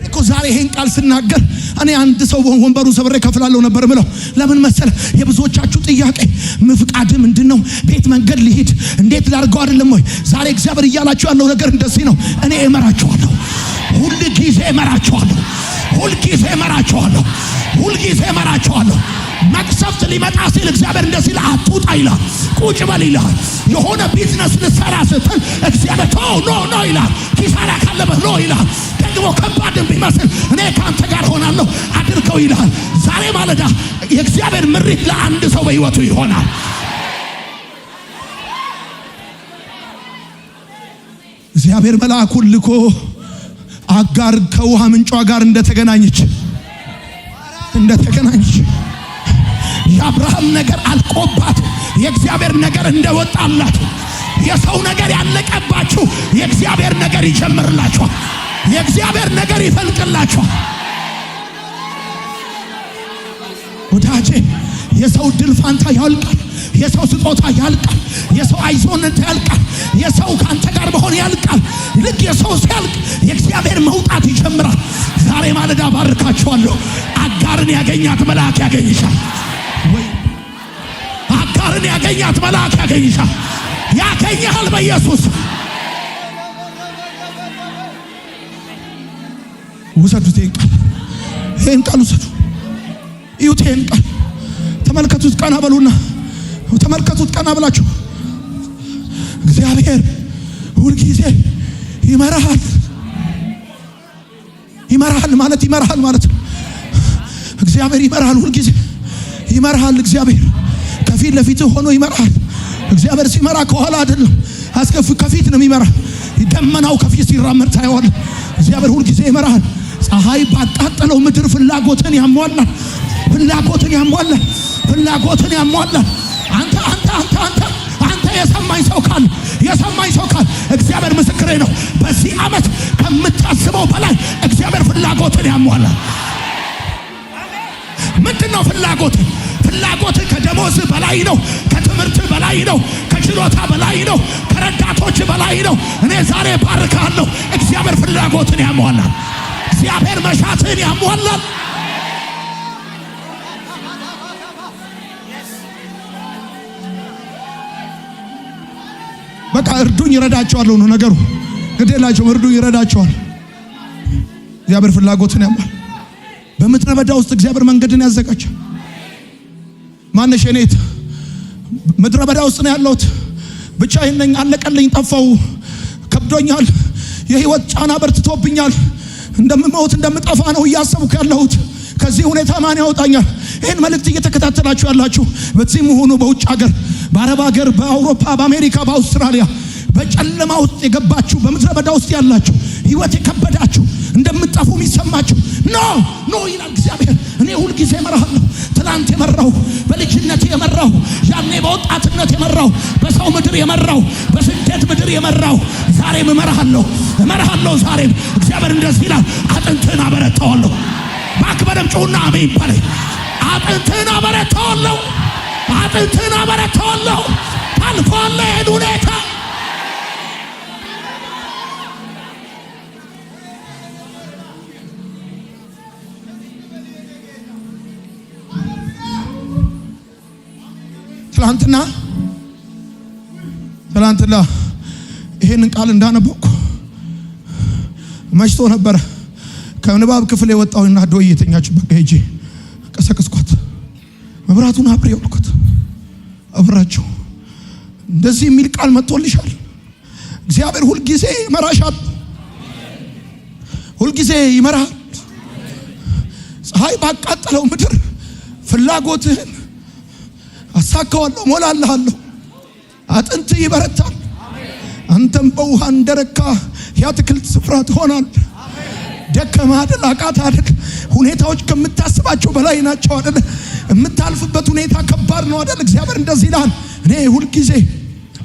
እኮ ዛሬ ይሄን ቃል ስናገር እኔ አንድ ሰው ወንበሩ ሰብሬ ከፍላለሁ ነበር ምለው። ለምን መሰለ? የብዙዎቻችሁ ጥያቄ ፍቃድ ምንድነው? ቤት መንገድ ልሂድ እንዴት ላድርገው አይደለም ወይ? ዛሬ እግዚአብሔር እያላችሁ ያለው ነገር እንደዚህ ነው። እኔ እመራችኋለሁ፣ ሁል ጊዜ እመራችኋለሁ፣ ሁል ጊዜ እመራችኋለሁ፣ ሁል ጊዜ እመራችኋለሁ። መቅሰፍት ሊመጣ ሲል እግዚአብሔር እንደዚህ አትውጣ ይላል፣ ቁጭ በል ይላል። የሆነ ቢዝነስ ልሰራ ስትል እግዚአብሔር ኖ ይላል። ኪሳራ ካለበት ኖ ይላል። ደግሞ ከባድም ቢመስል እኔ ካንተ ጋር ሆናለሁ አድርገው ይላል። ዛሬ ማለዳ የእግዚአብሔር ምሪት ለአንድ ሰው በህይወቱ ይሆናል። እግዚአብሔር መልአኩን ልኮ አጋር ከውሃ ምንጯ ጋር እንደተገናኘች የአብርሃም ነገር አልቆባት የእግዚአብሔር ነገር እንደወጣላት፣ የሰው ነገር ያለቀባችሁ የእግዚአብሔር ነገር ይጀምርላችኋል። የእግዚአብሔር ነገር ይፈልቅላችኋል። ወዳጄ የሰው ድል ፋንታ ያልቃል፣ የሰው ስጦታ ያልቃል፣ የሰው አይዞነት ያልቃል፣ የሰው ካንተ ጋር መሆን ያልቃል። ልክ የሰው ሲያልቅ የእግዚአብሔር መውጣት ይጀምራል። ዛሬ ማለዳ ባርካችኋለሁ። አጋርን ያገኛት መልአክ ያገኝሻል። አጋርን ያገኛት መልአክ ያገኝሻል። ያገኛል በኢየሱስ። ውሰዱት ይሄን ቃል ውሰዱ። እዩት ይሄን ቃል ተመልከቱት። ቀና በሉና ተመልከቱት። ቀና ብላችሁ እግዚአብሔር ሁልጊዜ ይመራሃል። ይመራሃል ማለት ነው። እግዚአብሔር ይመራሃል፣ ሁልጊዜ ይመራሃል። እግዚአብሔር ከፊት ለፊት ሆኖ ይመራሃል። እግዚአብሔር ሲመራ ከኋላ አይደለም፣ ከፊት ነው የሚመራ። ደመናው ከፊት ሲራመድ ታየዋለህ። እግዚአብሔር ሁልጊዜ ይመራሃል። ፀሐይ ባቃጠለው ምድር ፍላጎትን ያሟላል። አንተ የሰማኝ ሰው ካለ እግዚአብሔር ምስክሬ ነው። በዚህ ዓመት ከምታስበው በላይ እግዚአብሔር ፍላጎትን ያሟላል። ምንድነው ፍላጎት? ፍላጎት ከደሞዝ በላይ ነው፣ ከትምህርት በላይ ነው፣ ከችሎታ በላይ ነው፣ ከረዳቶች በላይ ነው። እኔ ዛሬ ባርካለሁ። እግዚአብሔር ፍላጎትን ያሟላል። እግዚአብሔር መሻትን ያሟላል። በቃ እርዱኝ ይረዳቸዋል ነው ነገሩ። ግዴላቸውም እርዱኝ ይረዳቸዋል። እግዚአብሔር ፍላጎትን ያሟላል። በምድረ በዳ ውስጥ እግዚአብሔር መንገድን ያዘጋጃል። ማነሽ እኔት ምድረ በዳ ውስጥ ነው ያለሁት፣ ብቻዬን ነኝ፣ አለቀልኝ፣ ጠፋው፣ ከብዶኛል፣ የህይወት ጫና በርትቶብኛል፣ እንደምሞት እንደምጠፋ ነው እያሰብኩ ያለሁት። ከዚህ ሁኔታ ማን ያወጣኛል? ይህን መልእክት እየተከታተላችሁ ያላችሁ በዚህም ሆኑ በውጭ ሀገር፣ በአረብ ሀገር፣ በአውሮፓ፣ በአሜሪካ፣ በአውስትራሊያ በጨለማ ውስጥ የገባችሁ በምድረ በዳ ውስጥ ያላችሁ ህይወት የከበዳችሁ እንደምትጠፉ የሚሰማችሁ ኖ ይላል እግዚአብሔር። እኔ ሁል ጊዜ እመራሃለሁ። ትላንት የመራው፣ በልጅነት የመራው፣ ያኔ በወጣትነት የመራው፣ በሰው ምድር የመራው፣ በስደት ምድር የመራው ዛሬም እመራሃለሁ። ዛሬም እግዚአብሔር እንደዚህ ይላል፣ አጥንትህን አበረታዋለሁ። ባክበረም ጩና አሜን ባለኝ። አጥንትህን አበረታዋለሁ። ታልፏል ይሄን ሁኔታ። ትላንትና ይሄንን ቃል እንዳነበብኩ መሽቶ ነበረ። ከንባብ ክፍል የወጣውና ዶይ የተኛችበት ሄጄ ቀሰቀስኳት። መብራቱን አብሬ ያልኩት አብራቸው እንደዚህ የሚል ቃል መጥቶልሻል። እግዚአብሔር ሁልጊዜ ይመራሻል፣ ሁልጊዜ ይመራል። ፀሐይ ባቃጠለው ምድር ፍላጎትህን አሳካዋለሁ፣ ሞላለሃለሁ። አጥንት ይበረታል። አንተም በውሃ እንደረካ የአትክልት ስፍራ ትሆናለህ። ደከማ አይደል? አቃት አይደል? ሁኔታዎች ከምታስባቸው በላይ ናቸው አይደል? የምታልፍበት ሁኔታ ከባድ ነው አይደል? እግዚአብሔር እንደዚህ ይላል፣ እኔ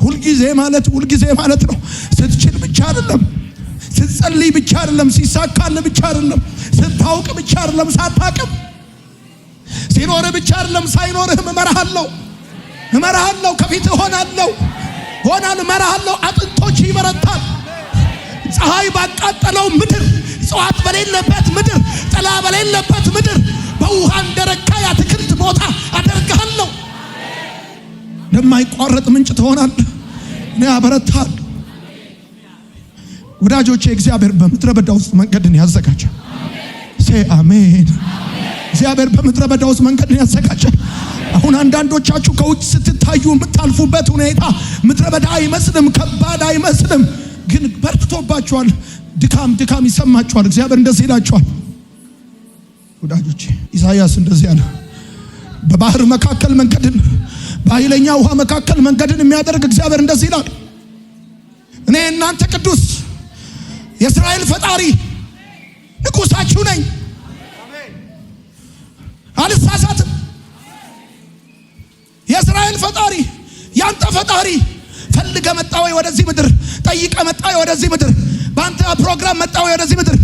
ሁልጊዜ ማለት ነው። ስትችል ብቻ አይደለም፣ ስትጸልይ ብቻ አይደለም፣ ሲሳካል ብቻ አይደለም፣ ስታውቅ ብቻ አይደለም፣ ሳታውቅም ሲኖር ብቻ አይደለም፣ ሳይኖርህም እመራሃለሁ፣ ከፊት እሆናለሁ፣ እመራሃለሁ። አጥንቶች ይበረታል። ፀሐይ ባቃጠለው ምድር፣ እጽዋት በሌለበት ምድር፣ ጥላ በሌለበት ምድር በውሃ እንደረካ የአትክልት ቦታ አደርግሃለሁ። እንደማይቋረጥ ምንጭ ትሆናለህ። እኔ አበረታለሁ። ወዳጆቼ እግዚአብሔር በምድረ በዳ ውስጥ መንገድን ያዘጋጃል። አሜን። እግዚአብሔር በምድረ በዳ ውስጥ መንገድን ያዘጋጃል። አሁን አንዳንዶቻችሁ ከውጭ ስትታዩ የምታልፉበት ሁኔታ ምድረ በዳ አይመስልም፣ ከባድ አይመስልም፣ ግን በርትቶባችኋል። ድካም ይሰማችኋል። እግዚአብሔር እንደዚህ ይላችኋል። ወዳጆቼ ኢሳይያስ እንደዚህ አለ፣ በባህር መካከል መንገድን፣ በኃይለኛ ውሃ መካከል መንገድን የሚያደርግ እግዚአብሔር እንደዚህ ይላል፣ እኔ እናንተ ቅዱስ የእስራኤል ፈጣሪ ንጉሳችሁ ነኝ፣ አልሳሳትም። የእስራኤል ፈጣሪ፣ ያንተ ፈጣሪ። ፈልገ መጣ ወይ ወደዚህ ምድር? ጠይቀ መጣ ወይ ወደዚህ ምድር? በአንተ ፕሮግራም መጣ ወይ ወደዚህ ምድር?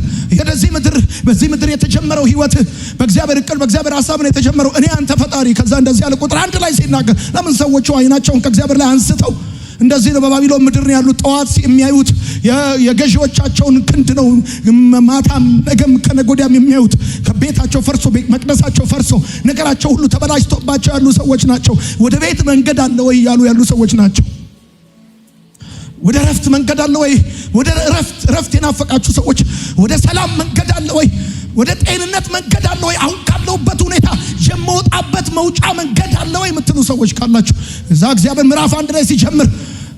በዚህ ምድር የተጀመረው ህይወት በእግዚአብሔር እቅድ በእግዚአብሔር ሐሳብ ነው የተጀመረው። እኔ አንተ ፈጣሪ። ከዛ እንደዚህ ያለ ቁጥር 1 ላይ ሲናገር ለምን ሰዎቹ አይናቸውን ከእግዚአብሔር ላይ አንስተው እንደዚህ ነው በባቢሎን ምድር ነው ያሉት። ጠዋት የሚያዩት የገዢዎቻቸውን ክንድ ነው፣ ማታም ነገም ከነገ ወዲያም የሚያዩት ከቤታቸው ፈርሶ መቅደሳቸው ፈርሶ ነገራቸው ሁሉ ተበላሽቶባቸው ያሉ ሰዎች ናቸው። ወደ ቤት መንገድ አለ ወይ ያሉ ሰዎች ናቸው። ወደ ረፍት መንገድ አለ ወይ? ወደ ረፍት የናፈቃችሁ ሰዎች ወደ ሰላም መንገድ አለ ወይ? ወደ ጤንነት መንገድ አለ ወይ? አሁን ካለውበት ሁኔታ የምወጣበት መውጫ መንገድ አለ ወይ የምትሉ ሰዎች ካላችሁ እዛ እግዚአብሔር ምዕራፍ 1 ላይ ሲጀምር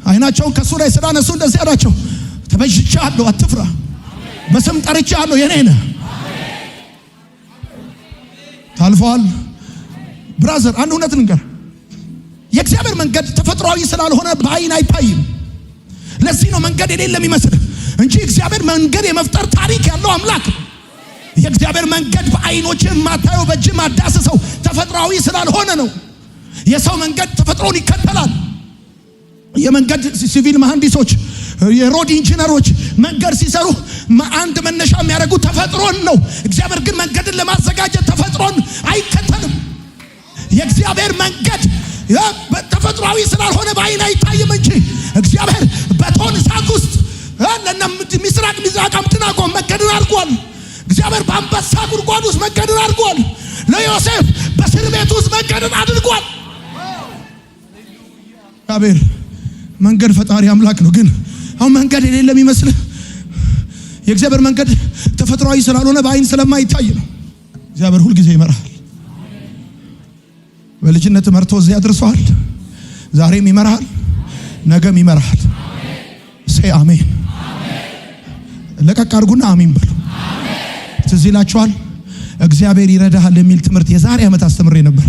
አይናቸውን ከሱ ላይ ስላነሱ እንደዚህ አላቸው፣ ተበጅቻለሁ፣ አትፍራ፣ በስም ጠርቻለሁ፣ የኔ ነህ። ታልፈዋል። ብራዘር አንድ እውነት ልንገር፣ የእግዚአብሔር መንገድ ተፈጥሯዊ ስላልሆነ በአይን አይታይም። ለዚህ ነው መንገድ የሌለ የሚመስል እንጂ እግዚአብሔር መንገድ የመፍጠር ታሪክ ያለው አምላክ ነው። የእግዚአብሔር መንገድ በአይኖች ማታየው በእጅ ማዳሰሰው ተፈጥሯዊ ስላልሆነ ነው። የሰው መንገድ ተፈጥሮን ይከተላል። የመንገድ ሲቪል መሐንዲሶች፣ የሮድ ኢንጂነሮች መንገድ ሲሰሩ አንድ መነሻ የሚያደርጉት ተፈጥሮን ነው። እግዚአብሔር ግን መንገድን ለማዘጋጀት ተፈጥሮን አይከተልም። የእግዚአብሔር መንገድ ተፈጥሯዊ ስላልሆነ በአይን አይታይም እንጂ እግዚአብሔር በእቶን እሳት ውስጥ ሚስራቅ አብደናጎን መንገድን አድርጓል። እግዚአብሔር በአንበሳ ጉድጓድ ውስጥ መንገድን አድርጓል። ለዮሴፍ በእስር ቤት ውስጥ መንገድን አድርጓል። እግዚአብሔር መንገድ ፈጣሪ አምላክ ነው። ግን አሁን መንገድ የሌለ የሚመስልህ የእግዚአብሔር መንገድ ተፈጥሯዊ ስላልሆነ በአይን ስለማይታይ ነው። እግዚአብሔር ሁልጊዜ ይመራል። በልጅነት መርቶ እዚያ ያደርሰዋል። ዛሬም ይመራል፣ ነገም ይመራል። ሰይ አሜን። ለቀቅ አድርጉና አሜን በሉ። ትዝ ይላችኋል እግዚአብሔር ይረዳሃል የሚል ትምህርት የዛሬ ዓመት አስተምሬ ነበር።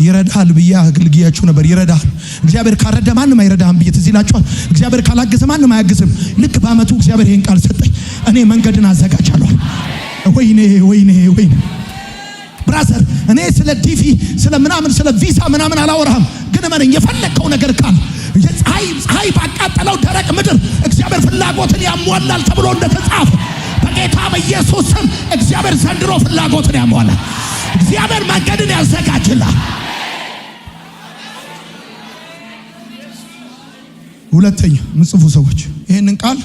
ይረዳሃል ብዬ አገልግያችሁ ነበር። ይረዳሃል። እግዚአብሔር ካረዳ ማንም አይረዳህም ብዬ ትዝ ይላችኋል። እግዚአብሔር ካላገዘ ማንም አያግዝም። ልክ በዓመቱ እግዚአብሔር ይሄን ቃል ሰጠኝ። እኔ መንገድን አዘጋጃለሁ። ወይኔ ወይኔ ወይኔ ብራዘር፣ እኔ ስለ ዲቪ ስለ ምናምን ስለ ቪዛ ምናምን አላወራህም። ግን እመነኝ የፈለከው ነገር ካል ፀሐይ ባቃጠለው ደረቅ ምድር እግዚአብሔር ፍላጎትን ያሟላል ተብሎ እንደተጻፈ በጌታ በኢየሱስ ስም እግዚአብሔር ዘንድሮ ፍላጎትን ያሟላል። እግዚአብሔር መንገድን ያዘጋጅላል። ሁለተኛ ምጽፉ ሰዎች ይሄንን ቃል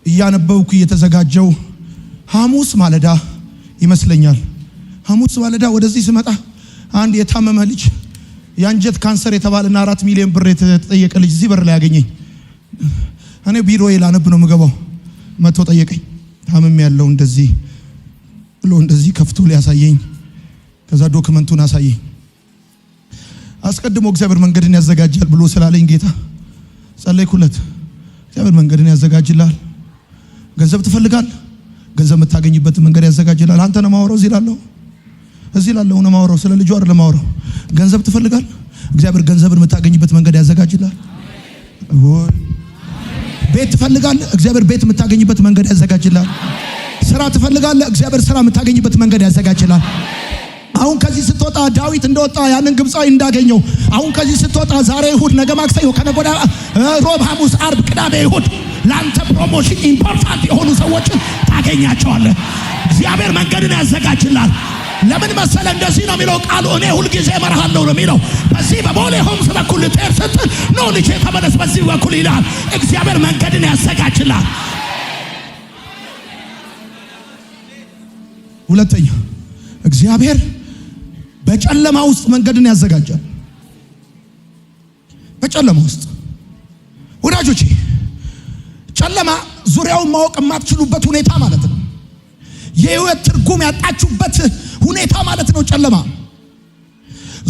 እያነበብኩ እየተዘጋጀው ሐሙስ ማለዳ ይመስለኛል። ሐሙስ ማለዳ ወደዚህ ስመጣ አንድ የታመመ ልጅ የአንጀት ካንሰር የተባለና 4 ሚሊዮን ብር የተጠየቀ ልጅ እዚህ በር ላይ ያገኘኝ። እኔ ቢሮዬ ላነብ ነው የምገባው። መጥቶ ጠየቀኝ። ታመም ያለው እንደዚህ ብሎ እንደዚህ ከፍቶ ሊያሳየኝ፣ ከዛ ዶክመንቱን አሳየኝ። አስቀድሞ እግዚአብሔር መንገድን ያዘጋጃል ብሎ ስላለኝ ጌታ ጸለይኩለት። እግዚአብሔር መንገድን ያዘጋጅላል። ገንዘብ ትፈልጋለህ? ገንዘብ የምታገኝበት መንገድ ያዘጋጅላል። አንተ ነው ማወራው። እዚህ ላለው ነው ማወራው። ስለ ልጁ አይደለም ማወራው። ገንዘብ ትፈልጋለህ? እግዚአብሔር ገንዘብን የምታገኝበት መንገድ ያዘጋጅላል። ቤት ትፈልጋለህ? እግዚአብሔር ቤት የምታገኝበት መንገድ ያዘጋጅላል። ስራ ትፈልጋለህ? እግዚአብሔር ስራ የምታገኝበት መንገድ ያዘጋጅላል። አሁን ከዚህ ስትወጣ ዳዊት እንደወጣ ያንን ግብፃዊ እንዳገኘው አሁን ከዚህ ስትወጣ ዛሬ እሁድ፣ ነገ ማክሰኞ፣ ከነገ ወዲያ ሮብ፣ ሐሙስ፣ አርብ፣ ቅዳሜ፣ እሁድ ለአንተ ፕሮሞሽን ኢምፖርታንት የሆኑ ሰዎችን ታገኛቸዋለህ። እግዚአብሔር መንገድን ያዘጋጅላል። ለምን መሰለ? እንደዚህ ነው የሚለው ቃሉ። እኔ ሁልጊዜ እመራሃለሁ ነው የሚለው። በዚህ በቦሌ ሆምስ በኩል ልትሄድ ስትል ነው ልጄ ተመለስ በዚህ በኩል ይልሃል። እግዚአብሔር መንገድን ያዘጋጅላል። ሁለተኛ እግዚአብሔር በጨለማ ውስጥ መንገድን ያዘጋጃል። በጨለማ ውስጥ ወዳጆቼ፣ ጨለማ ዙሪያውን ማወቅ የማትችሉበት ሁኔታ ማለት ነው። የህይወት ትርጉም ያጣችሁበት ሁኔታ ማለት ነው። ጨለማ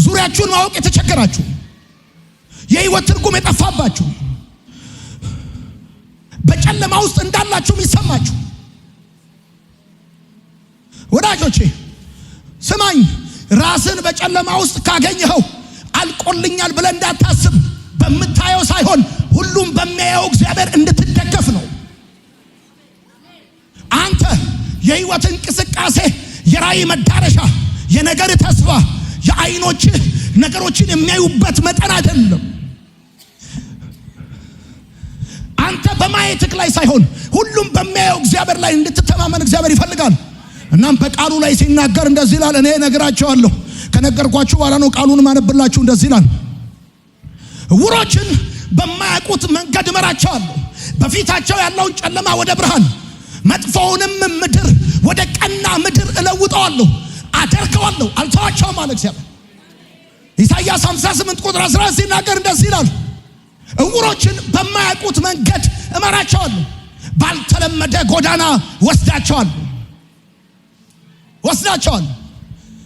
ዙሪያችሁን ማወቅ የተቸገራችሁ፣ የህይወት ትርጉም የጠፋባችሁ፣ በጨለማ ውስጥ እንዳላችሁ የሚሰማችሁ ወዳጆቼ ስማኝ። ራስን በጨለማ ውስጥ ካገኘኸው አልቆልኛል ብለህ እንዳታስብ። በምታየው ሳይሆን ሁሉም በሚያየው እግዚአብሔር እንድትደገፍ ነው። አንተ የህይወት እንቅስቃሴ፣ የራእይ መዳረሻ፣ የነገር ተስፋ፣ የአይኖች ነገሮችን የሚያዩበት መጠን አይደለም። አንተ በማየትክ ላይ ሳይሆን ሁሉም በሚያየው እግዚአብሔር ላይ እንድትተማመን እግዚአብሔር ይፈልጋል። እናም በቃሉ ላይ ሲናገር እንደዚህ ይላል። እኔ ነግራቸዋለሁ፣ ከነገርኳችሁ በኋላ ነው ቃሉን ማነብላችሁ። እንደዚህ ይላል፣ ዕውሮችን በማያውቁት መንገድ እመራቸዋለሁ፣ በፊታቸው ያለውን ጨለማ ወደ ብርሃን፣ መጥፎውንም ምድር ወደ ቀና ምድር እለውጠዋለሁ፣ አደርገዋለሁ፣ አልተዋቸውም አለ እግዚአብሔር። ኢሳይያስ 58 ቁጥር 11 ሲናገር እንደዚህ ይላል፣ ዕውሮችን በማያውቁት መንገድ እመራቸዋለሁ፣ ባልተለመደ ጎዳና ወስዳቸዋለሁ።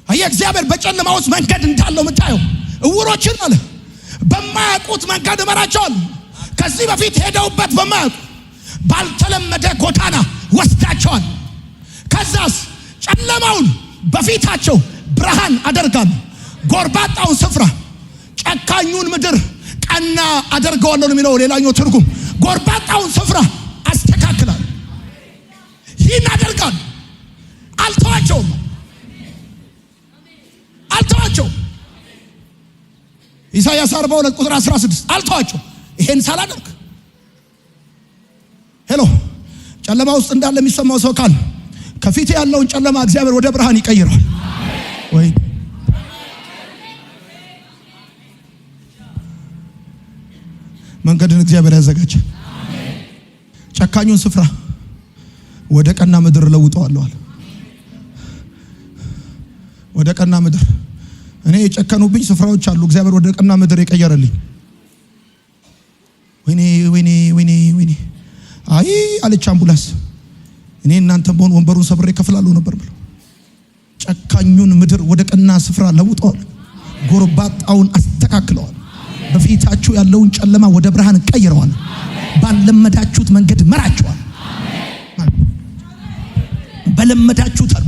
አየህ፣ እግዚአብሔር በጨለማ ውስጥ መንገድ እንዳለው የምታየው። ዕውሮችን አለ በማያውቁት መንገድ እመራቸዋለሁ፣ ከዚህ በፊት ሄደውበት በማያውቁ ባልተለመደ ጎዳና ወስዳቸዋለሁ። ከዛስ ጨለማውን በፊታቸው ብርሃን አደርጋለሁ፣ ጎርባጣውን ስፍራ ጨካኙን ምድር ቀና አደርገዋለሁ ነው የሚለው ሌላኛው ትርጉም። ጎርባጣውን ስፍራ አስተካክላለሁ። ይህን አደርጋለሁ። አልተዋቸውም። ኢሳይያስ 42 ቁጥር 16 አልተዋቸው። ይሄን ሳላደርግ ሄሎ፣ ጨለማ ውስጥ እንዳለ የሚሰማው ሰው ካለ ከፊት ያለውን ጨለማ እግዚአብሔር ወደ ብርሃን ይቀይረዋል። ወይ መንገድን እግዚአብሔር ያዘጋጃል። ጨካኙን ስፍራ ወደ ቀና ምድር ለውጠዋለሁ። ወደ ቀና ምድር እኔ የጨከኑብኝ ስፍራዎች አሉ። እግዚአብሔር ወደ ቀና ምድር የቀየረልኝ። ወይኔ አይ አለች አምቡላንስ። እኔ እናንተም በሆን ወንበሩን ሰብሬ ከፍላለሁ ነበር ብሎ ጨካኙን ምድር ወደ ቀና ስፍራ ለውጠዋል። ጎርባጣውን አስተካክለዋል። በፊታችሁ ያለውን ጨለማ ወደ ብርሃን ቀይረዋል። ባለመዳችሁት መንገድ መራችኋል።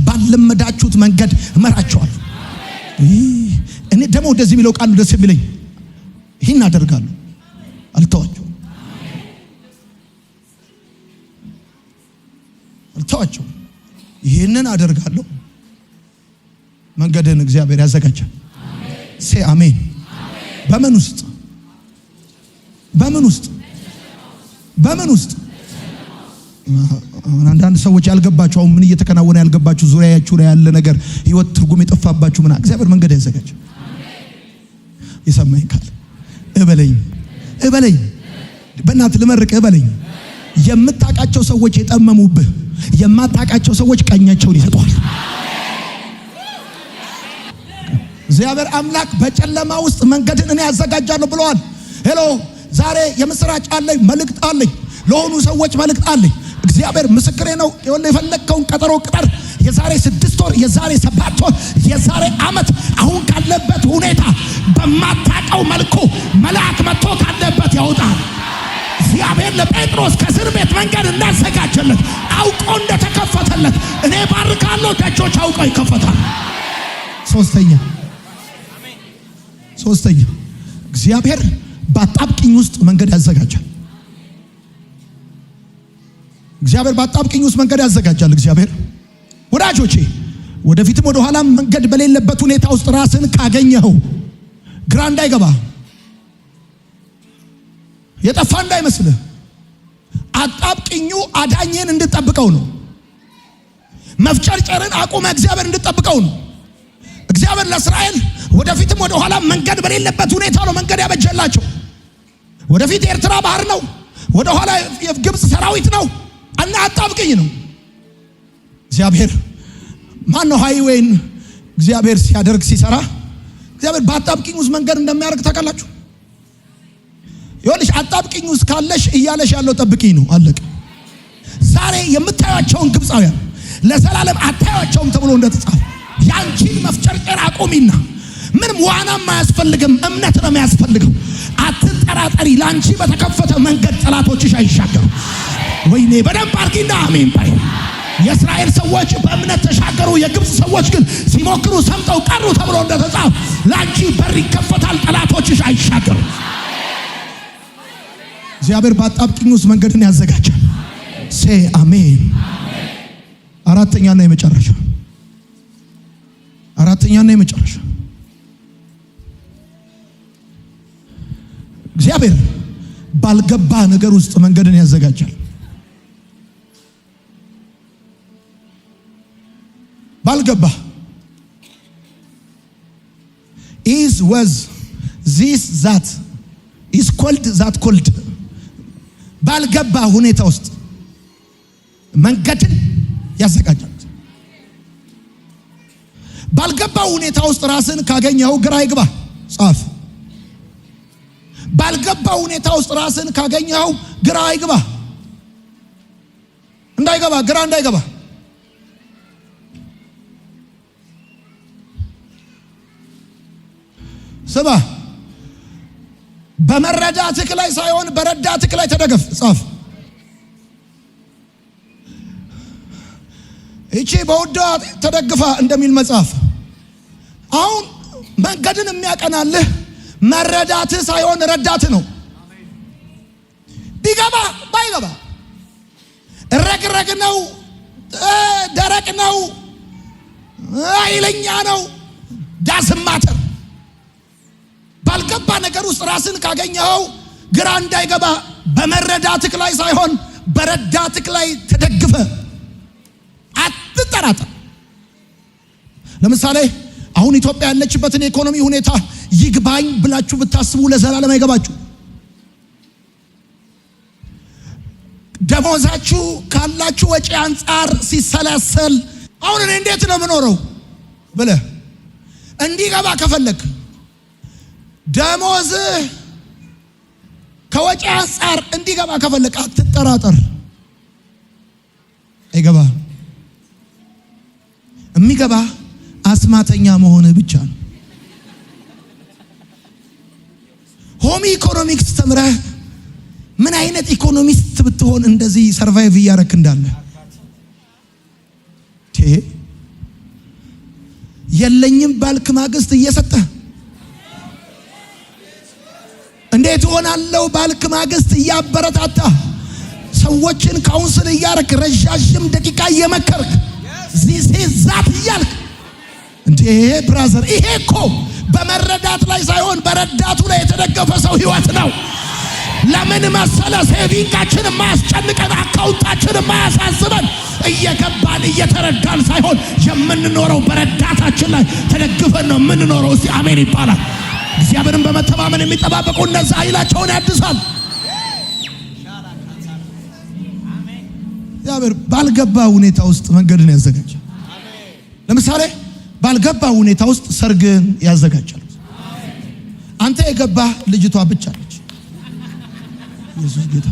ባለመዳችሁት መንገድ መራችኋል። እኔ ደግሞ እንደዚህ የሚለው ቃል ደስ የሚለኝ ይህን አደርጋለሁ፣ አልተዋቸውም። ይህንን አደርጋለሁ። መንገድን እግዚአብሔር ያዘጋጃል። ሴ አሜን። በምን ውስጥ አንዳንድ ሰዎች ያልገባችሁ አሁን ምን እየተከናወነ ያልገባችሁ ዙሪያችሁ ላይ ያለ ነገር ህይወት ትርጉም የጠፋባችሁ ምና እግዚአብሔር መንገድ ያዘጋጅ። የሰማኝ ካለ እበለኝ በእናትህ ልመርቅ እበለኝ። የምታውቃቸው ሰዎች የጠመሙብህ፣ የማታውቃቸው ሰዎች ቀኛቸውን ይሰጧል። እግዚአብሔር አምላክ በጨለማ ውስጥ መንገድን እኔ ያዘጋጃለሁ ብለዋል። ሄሎ ዛሬ የምስራች አለኝ፣ መልእክት አለኝ፣ ለሆኑ ሰዎች መልእክት አለኝ። እግዚአብሔር ምስክሬ ነው። የፈለግከውን ቀጠሮ ቅጠር። የዛሬ 6 ወር፣ የዛሬ 7 ወር፣ የዛሬ ዓመት አሁን ካለበት ሁኔታ በማታውቀው መልኩ መልአክ መጥቶ ካለበት ያወጣል። እግዚአብሔር ለጴጥሮስ ከእስር ቤት መንገድ እንዳዘጋጀለት አውቆ እንደተከፈተለት እኔ ባርካለሁ። ደጆች አውቀው ይከፈታል። ሶስተኛ እግዚአብሔር በአጣብቂኝ ውስጥ መንገድ ያዘጋጃል። እግዚአብሔር ወዳጆቼ ወደፊትም ወደ ኋላም መንገድ በሌለበት ሁኔታ ውስጥ ራስን ካገኘኸው ግራ እንዳይገባ፣ የጠፋ እንዳይመስልህ። አጣብቂኙ አዳኝን እንድጠብቀው ነው። መፍጨርጨርን አቁመ እግዚአብሔር እንድጠብቀው ነው። እግዚአብሔር ለእስራኤል ወደፊትም ወደ ኋላ መንገድ በሌለበት ሁኔታ ነው መንገድ ያበጀላቸው። ወደፊት የኤርትራ ባህር ነው፣ ወደ ኋላ የግብፅ ሰራዊት ነው እና አጣብቂኝ ነው። እግዚአብሔር ማን ነው ሃይዌይን እግዚአብሔር ሲያደርግ ሲሰራ እግዚአብሔር በአጣብቂኝ ውስጥ መንገድ እንደሚያደርግ ታውቃላችሁ? ይኸውልሽ አጣብቂኝ ውስጥ ካለሽ እያለሽ ያለው ጠብቂኝ ነው። አለቀ። ዛሬ የምታዩቸውን ግብፃውያን ለዘላለም አታዩቸውም ተብሎ እንደተጻፈ ያንቺን መፍጨርጨር አቁሚና፣ ምንም ዋናም አያስፈልግም፣ እምነት ነው የሚያስፈልገው። አትጠራጠሪ። ላንቺ በተከፈተ መንገድ ጠላቶችሽ አይሻገሩ። ወይኔ በደንብ አርጊና አሜን ባይ። የእስራኤል ሰዎች በእምነት ተሻገሩ፣ የግብፅ ሰዎች ግን ሲሞክሩ ሰምጠው ቀሩ ተብሎ እንደተጻፈ ላንቺ በር ይከፈታል፣ ጠላቶችሽ አይሻገሩ። እግዚአብሔር በአጣብቂኝ ውስጥ መንገድን ያዘጋጃል። ሴ አሜን። አራተኛና የመጨረሻ እግዚአብሔር ባልገባ ነገር ውስጥ መንገድን ያዘጋጃል። ባልገባ is was this that is called that called ባልገባ ሁኔታ ውስጥ መንገድን ያዘጋጃል። ባልገባ ሁኔታ ውስጥ ራስን ካገኘው ግራ ይግባ ጻፍ። ባልገባ ሁኔታ ውስጥ ራስን ካገኘው ግራ ይግባ፣ ግራ እንዳይገባ። ስማ፣ በመረዳትህ ላይ ሳይሆን በረዳትህ ላይ ተደገፍ ጻፍ። እቺ በውዳ ተደግፋ እንደሚል መጽሐፍ። አሁን መንገድን የሚያቀናልህ መረዳትህ ሳይሆን ረዳትህ ነው። ቢገባ ባይገባ፣ ረግረግ ነው፣ ደረቅ ነው፣ ኃይለኛ ነው፣ ዳስማተር ባልገባ ነገር ውስጥ ራስን ካገኘኸው ግራ እንዳይገባ በመረዳትህ ላይ ሳይሆን በረዳትህ ላይ ተደግፈ አትጠራጠር። ለምሳሌ አሁን ኢትዮጵያ ያለችበትን ኢኮኖሚ ሁኔታ ይግባኝ ብላችሁ ብታስቡ ለዘላለም አይገባችሁ። ደሞዛችሁ ካላችሁ ወጪ አንፃር ሲሰላሰል አሁን እኔ እንዴት ነው የምኖረው ብለህ እንዲገባ ከፈለክ ደሞዝ ከወጪ አንፃር እንዲገባ ከፈለክ አትጠራጠር፣ አይገባ። የሚገባ አስማተኛ መሆን ብቻ ነው። ሆም ኢኮኖሚክስ ተምረህ ምን አይነት ኢኮኖሚስት ብትሆን እንደዚህ ሰርቫይቭ እያረክ እንዳለ የለኝም ባልክ ማግስት እየሰጠ እንዴት ሆናለው ባልክ ማግስት እያበረታታ ሰዎችን ካውንስል እያረክ ረጃጅም ደቂቃ እየመከርክ ዛት እያልክ እንዴ ብራዘር፣ ይሄ እኮ በመረዳት ላይ ሳይሆን በረዳቱ ላይ የተደገፈ ሰው ህይወት ነው። ለምን መሰለ ሴቪንጋችን ማያስጨንቀን፣ አካውንታችን ማያሳስበን፣ እየገባን እየተረዳን ሳይሆን የምንኖረው በረዳታችን ላይ ተደግፈን ነው የምንኖረው። እስቲ አሜን ይባላል። እግዚአብሔርን በመተማመን የሚጠባበቁ እነዛ ኃይላቸውን ያድሳል። እግዚአብሔር ባልገባ ሁኔታ ውስጥ መንገድን ያዘጋጃል። ለምሳሌ ባልገባ ሁኔታ ውስጥ ሰርግን ያዘጋጃል። አንተ የገባ ልጅቷ ብቻ ነች። ኢየሱስ ጌታ።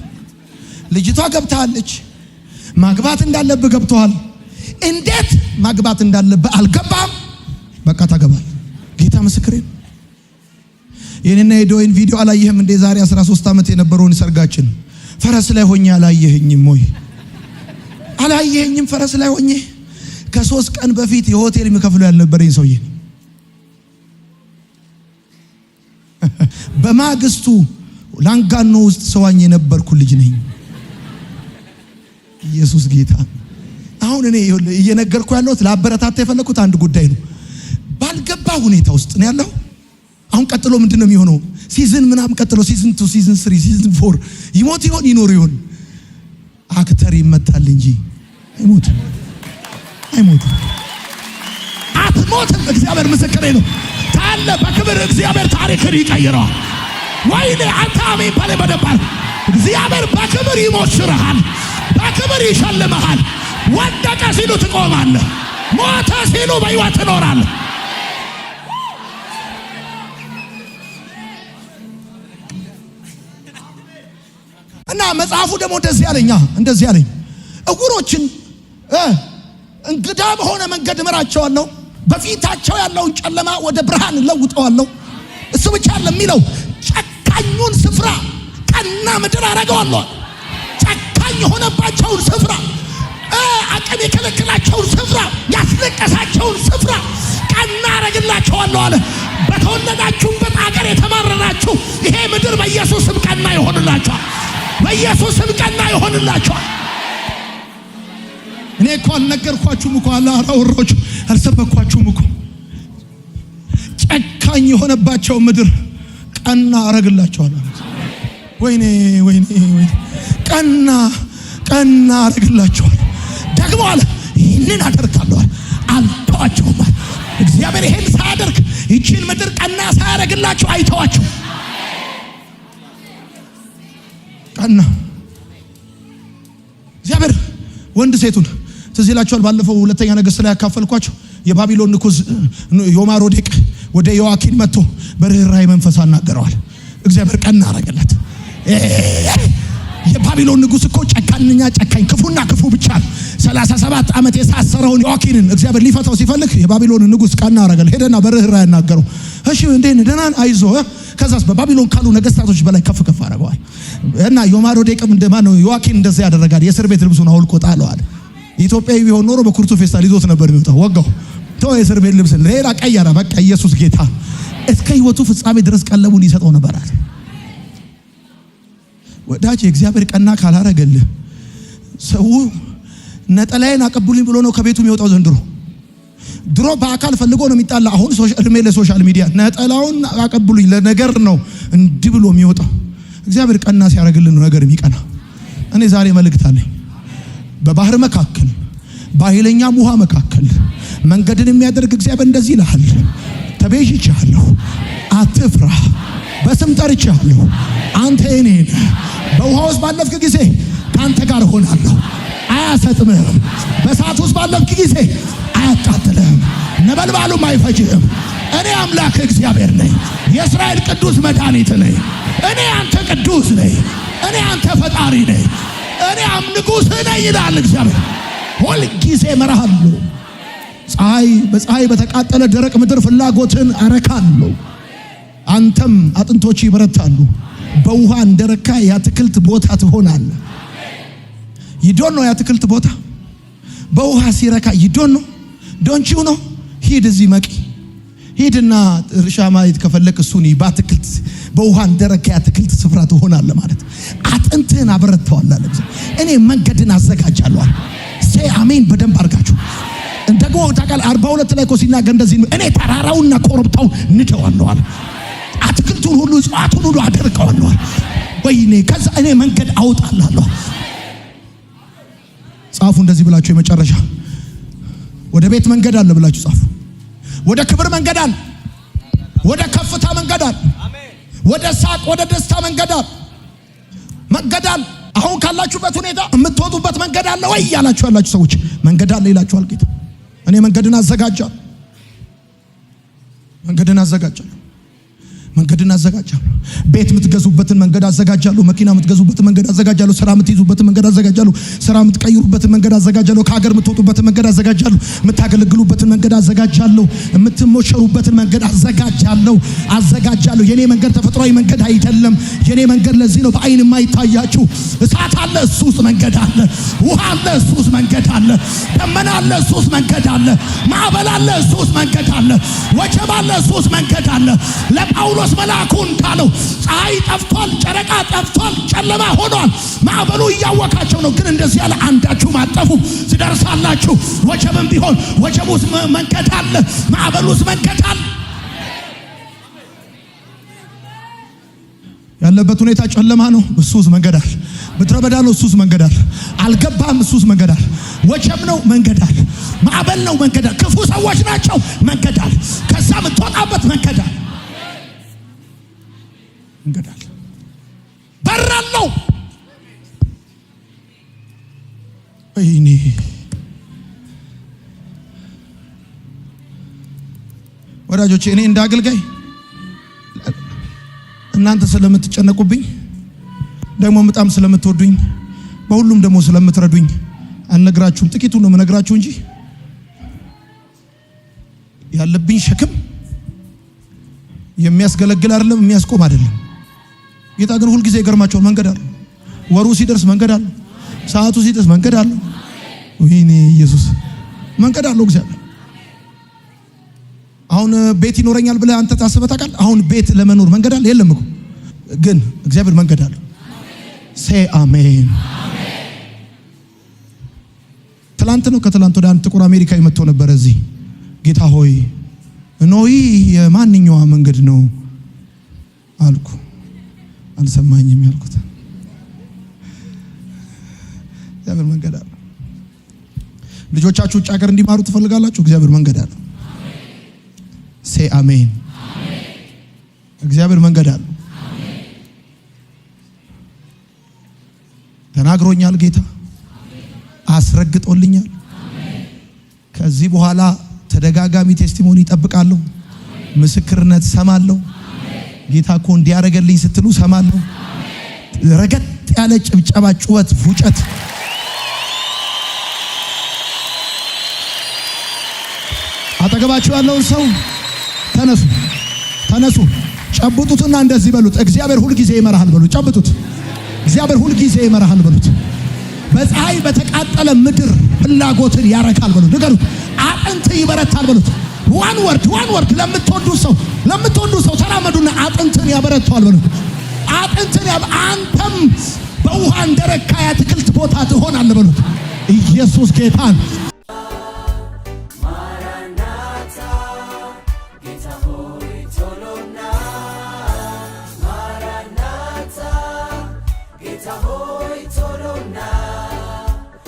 ልጅቷ ገብታለች። ማግባት እንዳለብህ ገብቷል። እንዴት ማግባት እንዳለብህ አልገባም። በቃ ታገባል። ጌታ ምስክሬ። የኔና የዶይን ቪዲዮ አላየህም እንዴ? ዛሬ 13 ዓመት የነበረውን ሰርጋችን ፈረስ ላይ ሆኜ አላየኸኝም ወይ? አላየኸኝም? ፈረስ ላይ ሆኜ ከ3 ቀን በፊት የሆቴል የሚከፍለው ያልነበረኝ ሰውዬ በማግስቱ ላንጋኖ ውስጥ ሰዋኝ የነበርኩ ልጅ ነኝ። ኢየሱስ ጌታ። አሁን እኔ እየነገርኩ ያለሁት ለአበረታታ የፈለኩት አንድ ጉዳይ ነው። ባልገባ ሁኔታ ውስጥ ነው ያለው። አሁን ቀጥሎ ምንድነው የሚሆነው? ሲዝን ምናምን ቀጥሎ ሲዝን 2 ሲዝን 3 ሲዝን 4 ይሞት ይሆን ይኖር ይሆን? አክተር ይመታል እንጂ አይሞትም። አትሞትም። እግዚአብሔር ምስክሬ ነው። ታለ በክብር እግዚአብሔር ታሪክን ይቀይረዋል። ወይኔ አንተ አሜን በለ በደባል። እግዚአብሔር በክብር ይሞሽርሃል፣ በክብር ይሸልምሃል። ወደቀ ሲሉ ትቆማለህ፣ ሞተ ሲሉ በሕይወት ትኖራለህ። እና መጽሐፉ ደግሞ እንደዚህ ያለኝ እውሮችን እንግዳ በሆነ መንገድ እመራቸዋለሁ፣ በፊታቸው ያለውን ጨለማ ወደ ብርሃን ለውጠዋለሁ። እሱ ብቻ አይደለም የሚለው፣ ጨካኙን ስፍራ ቀና ምድር አደርገዋለሁ። ጨካኝ የሆነባቸውን ስፍራ፣ አቅም የከለከላቸውን ስፍራ፣ ያስለቀሳቸውን ስፍራ ቀና አደርግላቸዋለሁ አለ። በተወለዳችሁበት አገር የተማረራችሁ ይሄ ምድር በኢየሱስ ስም ቀና ይሆንላችኋል። በኢየሱስ ስም ቀና ይሆንላችኋል። እኔ እኮ አልነገርኳችሁም እኮ አላወራችሁ አልሰበኳችሁም እኮ። ጨካኝ የሆነባቸው ምድር ቀና አረግላቸዋለሁ። ወይኔ ቀና አረግላቸዋለሁ። ደግሞ አለ ይህንን አደርጋለሁ፣ አልተዋቸውም። እግዚአብሔር ይሄን ሳያደርግ ይህችን ምድር ቀና ሳያደርግላችሁ አይተዋችሁ። ቀና እግዚአብሔር ወንድ ሴቱን ትዝ ይላችኋል። ባለፈው ሁለተኛ ነገሥት ላይ ያካፈልኳችሁ የባቢሎን ንጉስ ዮማሮዴቅ ወደ ዮአኪን መጥቶ በርህራሄ መንፈስ አናገረዋል። እግዚአብሔር ቀና አረገለት። የባቢሎን ንጉስ እኮ ጨካኝ ክፉና ክፉ ብቻ 37 ዓመት የሳሰረውን ዮአኪንን እግዚአብሔር ሊፈታው ሲፈልግ የባቢሎን ንጉስ ቀና አረገለት። ሄደና በርህራሄ ያናገረው። እሺ እንዴት ደህና አይዞ። ከዛስ በባቢሎን ካሉ ነገስታቶች በላይ ከፍ አረገዋል። እና ዮማሮዴቅም እንደማነው ዮአኪን እንደዚህ ያደረጋል። የእስር ቤት ልብሱን አውልቆ ጣለዋል። ኢትዮጵያዊ ቢሆን ኖሮ በኩርቱ ፌስታል ይዞት ነበር የሚወጣው። ወጋው ተው የእስር ቤት ልብስ ሌላ ቀየረ። በቃ ኢየሱስ ጌታ እስከ ህይወቱ ፍጻሜ ድረስ ቀለቡን ይሰጠው ነበራል። ወዳጅ እግዚአብሔር ቀና ካላረገልህ ሰው ነጠላዬን አቀብሉኝ ብሎ ነው ከቤቱ የሚወጣው። ዘንድሮ ድሮ በአካል ፈልጎ ነው የሚጣላ። አሁን እድሜ ለሶሻል ሚዲያ ነጠላውን አቀብሉኝ ለነገር ነው እንዲህ ብሎ የሚወጣው። እግዚአብሔር ቀና ሲያረግልን ነው ነገር የሚቀና። እኔ ዛሬ መልእክት አለኝ። በባህር መካከል በኃይለኛም ውሃ መካከል መንገድን የሚያደርግ እግዚአብሔር እንደዚህ ይልሃል፣ ተቤዥቻለሁ፣ አትፍራ፣ በስም ጠርቻለሁ፣ አንተ የኔ ነህ። በውሃ ውስጥ ባለፍክ ጊዜ ካንተ ጋር እሆናለሁ፣ አያሰጥምህም። በእሳት ውስጥ ባለፍክ ጊዜ አያቃጥልህም፣ ነበልባሉም አይፈጅህም። እኔ አምላክ እግዚአብሔር ነኝ፣ የእስራኤል ቅዱስ መድኃኒት ነኝ። እኔ አንተ ቅዱስ ነኝ፣ እኔ አንተ ፈጣሪ ነኝ፣ እኔ ንጉሥ ነኝ ይላል እግዚአብሔር። ሁል ጊዜ እመራሃለሁ። በፀሐይ በተቃጠለ ደረቅ ምድር ፍላጎትን አረካለሁ። አንተም አጥንቶች ይበረታሉ። በውሃ እንደረካ የአትክልት ቦታ ትሆናለህ። ይዶን ነው የአትክልት ቦታ በውሃ ሲረካ ይዶን ነው ዶንት ዩ ኖ። ሂድ እዚህ መቂ ሂድና እርሻ ማየት ከፈለክ እሱን በአትክልት በውሃ እንደረካ የአትክልት ስፍራ ትሆናለህ ማለት አጥንትህን አበረታዋለሁ። እኔ መንገድን አዘጋጃለሁ። ሴ አሜን በደንብ አድርጋችሁ እንደጎ ታቃል 42 ላይ ሲናገር እንደዚህ እኔ ተራራውና ኮረብታው ንደዋለሁ፣ አትክልቱን ሁሉ እጽዋቱን ሁሉ አደርቀዋለሁ። ወይኔ ከዛ እኔ መንገድ አውጣላለሁ። ጻፉ እንደዚህ ብላችሁ የመጨረሻ ወደ ቤት መንገድ አለ ብላችሁ ጻፉ። ወደ ክብር መንገድ አለ፣ ወደ ከፍታ መንገድ አለ፣ ወደ ሳቅ ወደ ደስታ መንገድ አለ። አሁን ካላችሁበት ሁኔታ የምትወጡበት መንገድ አለ ወይ ያላችሁ ያላችሁ ሰዎች መንገድ አለ ይላችኋል ጌታ። እኔ መንገድን አዘጋጃለሁ፣ መንገድን አዘጋጃለሁ። ቤት የምትገዙበትን መንገድ አዘጋጃለሁ። መኪና የምትገዙበትን መንገድ አዘጋጃለሁ። ስራ የምትይዙበትን መንገድ አዘጋጃለሁ። ስራ የምትቀይሩበትን መንገድ አዘጋጃለሁ። ከሀገር የምትወጡበትን መንገድ አዘጋጃለሁ። የምታገለግሉበትን መንገድ አዘጋጃለሁ። የምትሞሸሩበትን መንገድ አዘጋጃለሁ። የኔ መንገድ ተፈጥሯዊ መንገድ አይደለም። የኔ መንገድ ለዚህ ነው በአይን የማይታያችሁ። እሳት አለ፣ እሱ ውስጥ መንገድ አለ። ውሃ አለ፣ እሱ ውስጥ መንገድ አለ። ደመና አለ፣ እሱ ውስጥ መንገድ አለ። ማዕበል አለ፣ እሱ ውስጥ መንገድ አለ። ወጀብ አለ፣ እሱ ውስጥ መንገድ አለ። ለጳውሎስ መልአኩ እንዳለው ፀሐይ ጠፍቷል፣ ጨረቃ ጠፍቷል፣ ጨለማ ሆኗል። ማዕበሉ እያወካቸው ነው። ግን እንደዚህ ያለ አንዳችሁም አትጠፉም፣ ትደርሳላችሁ። ወጀብም ቢሆን ወጀቡ ውስጥ መንገድ አለ፣ ማዕበሉ ውስጥ መንገድ አለ። ያለበት ሁኔታ ጨለማ ነው፣ እሱ ውስጥ መንገድ አለ። ምድረ በዳ ነው፣ እሱ ውስጥ መንገድ አለ። አልገባም፣ እሱ ውስጥ መንገድ አለ። ወጀብ ነው፣ መንገድ አለ። ማዕበል ነው፣ መንገድ አለ። ክፉ ሰዎች ናቸው፣ መንገድ አለ። ከዛ የምትወጣበት መንገድ አለ። እንገዳል በራለው ወይኔ ወዳጆቼ እኔ እንዳገልጋይ እናንተ ስለምትጨነቁብኝ ደግሞ በጣም ስለምትወዱኝ በሁሉም ደግሞ ስለምትረዱኝ አልነግራችሁም። ጥቂቱ ነው የምነግራችሁ እንጂ ያለብኝ ሸክም የሚያስገለግል አይደለም፣ የሚያስቆም አይደለም። ጌታ ግን ሁል ጊዜ ይገርማቸዋል። መንገድ አለ። ወሩ ሲደርስ መንገድ አለ። ሰዓቱ ሲደርስ መንገድ አለ። ወይኔ ኢየሱስ መንገድ አለው እግዚአብሔር። አሁን ቤት ይኖረኛል ብለህ አንተ ታስበህ ታውቃለህ? አሁን ቤት ለመኖር መንገድ አለ የለም እኮ፣ ግን እግዚአብሔር መንገድ አለው። ሴ አሜን። ትላንት ነው ከትላንት ወደ አንድ ጥቁር አሜሪካዊ መጥቶ ነበር እዚህ። ጌታ ሆይ ኖይ የማንኛዋ መንገድ ነው አልኩ። አልሰማኝም ያልኩት እግዚአብሔር መንገድ አለ። ልጆቻችሁ ውጭ ሀገር እንዲማሩ ትፈልጋላችሁ? እግዚአብሔር መንገድ አለ። ሴ አሜን። እግዚአብሔር መንገድ አለ። ተናግሮኛል ጌታ፣ አስረግጦልኛል። ከዚህ በኋላ ተደጋጋሚ ቴስቲሞኒ ይጠብቃለሁ፣ ምስክርነት ሰማለሁ። ጌታ እኮ እንዲያረገልኝ ስትሉ ሰማለሁ። ረገጥ ያለ ጭብጨባ፣ ጩኸት፣ ፉጨት አጠገባችሁ ያለውን ሰው ተነሱ፣ ጨብጡትና እንደዚህ በሉት፣ እግዚአብሔር ሁል ጊዜ ይመራሃል በሉት። ጨብጡት፣ እግዚአብሔር ሁል ጊዜ ይመራሃል በሉት። በፀሐይ በተቃጠለ ምድር ፍላጎትን ያረካል በሉት። ንገሩት፣ አጥንት ይበረታል በሉት። ዋን ወርድ ለምትወዱ ሰው ተራመዱና አጥንትን ያበረታል በሉት። አንተም በውሃ እንደረካ የአትክልት ቦታ ትሆናለህ በሉት። ኢየሱስ ጌታን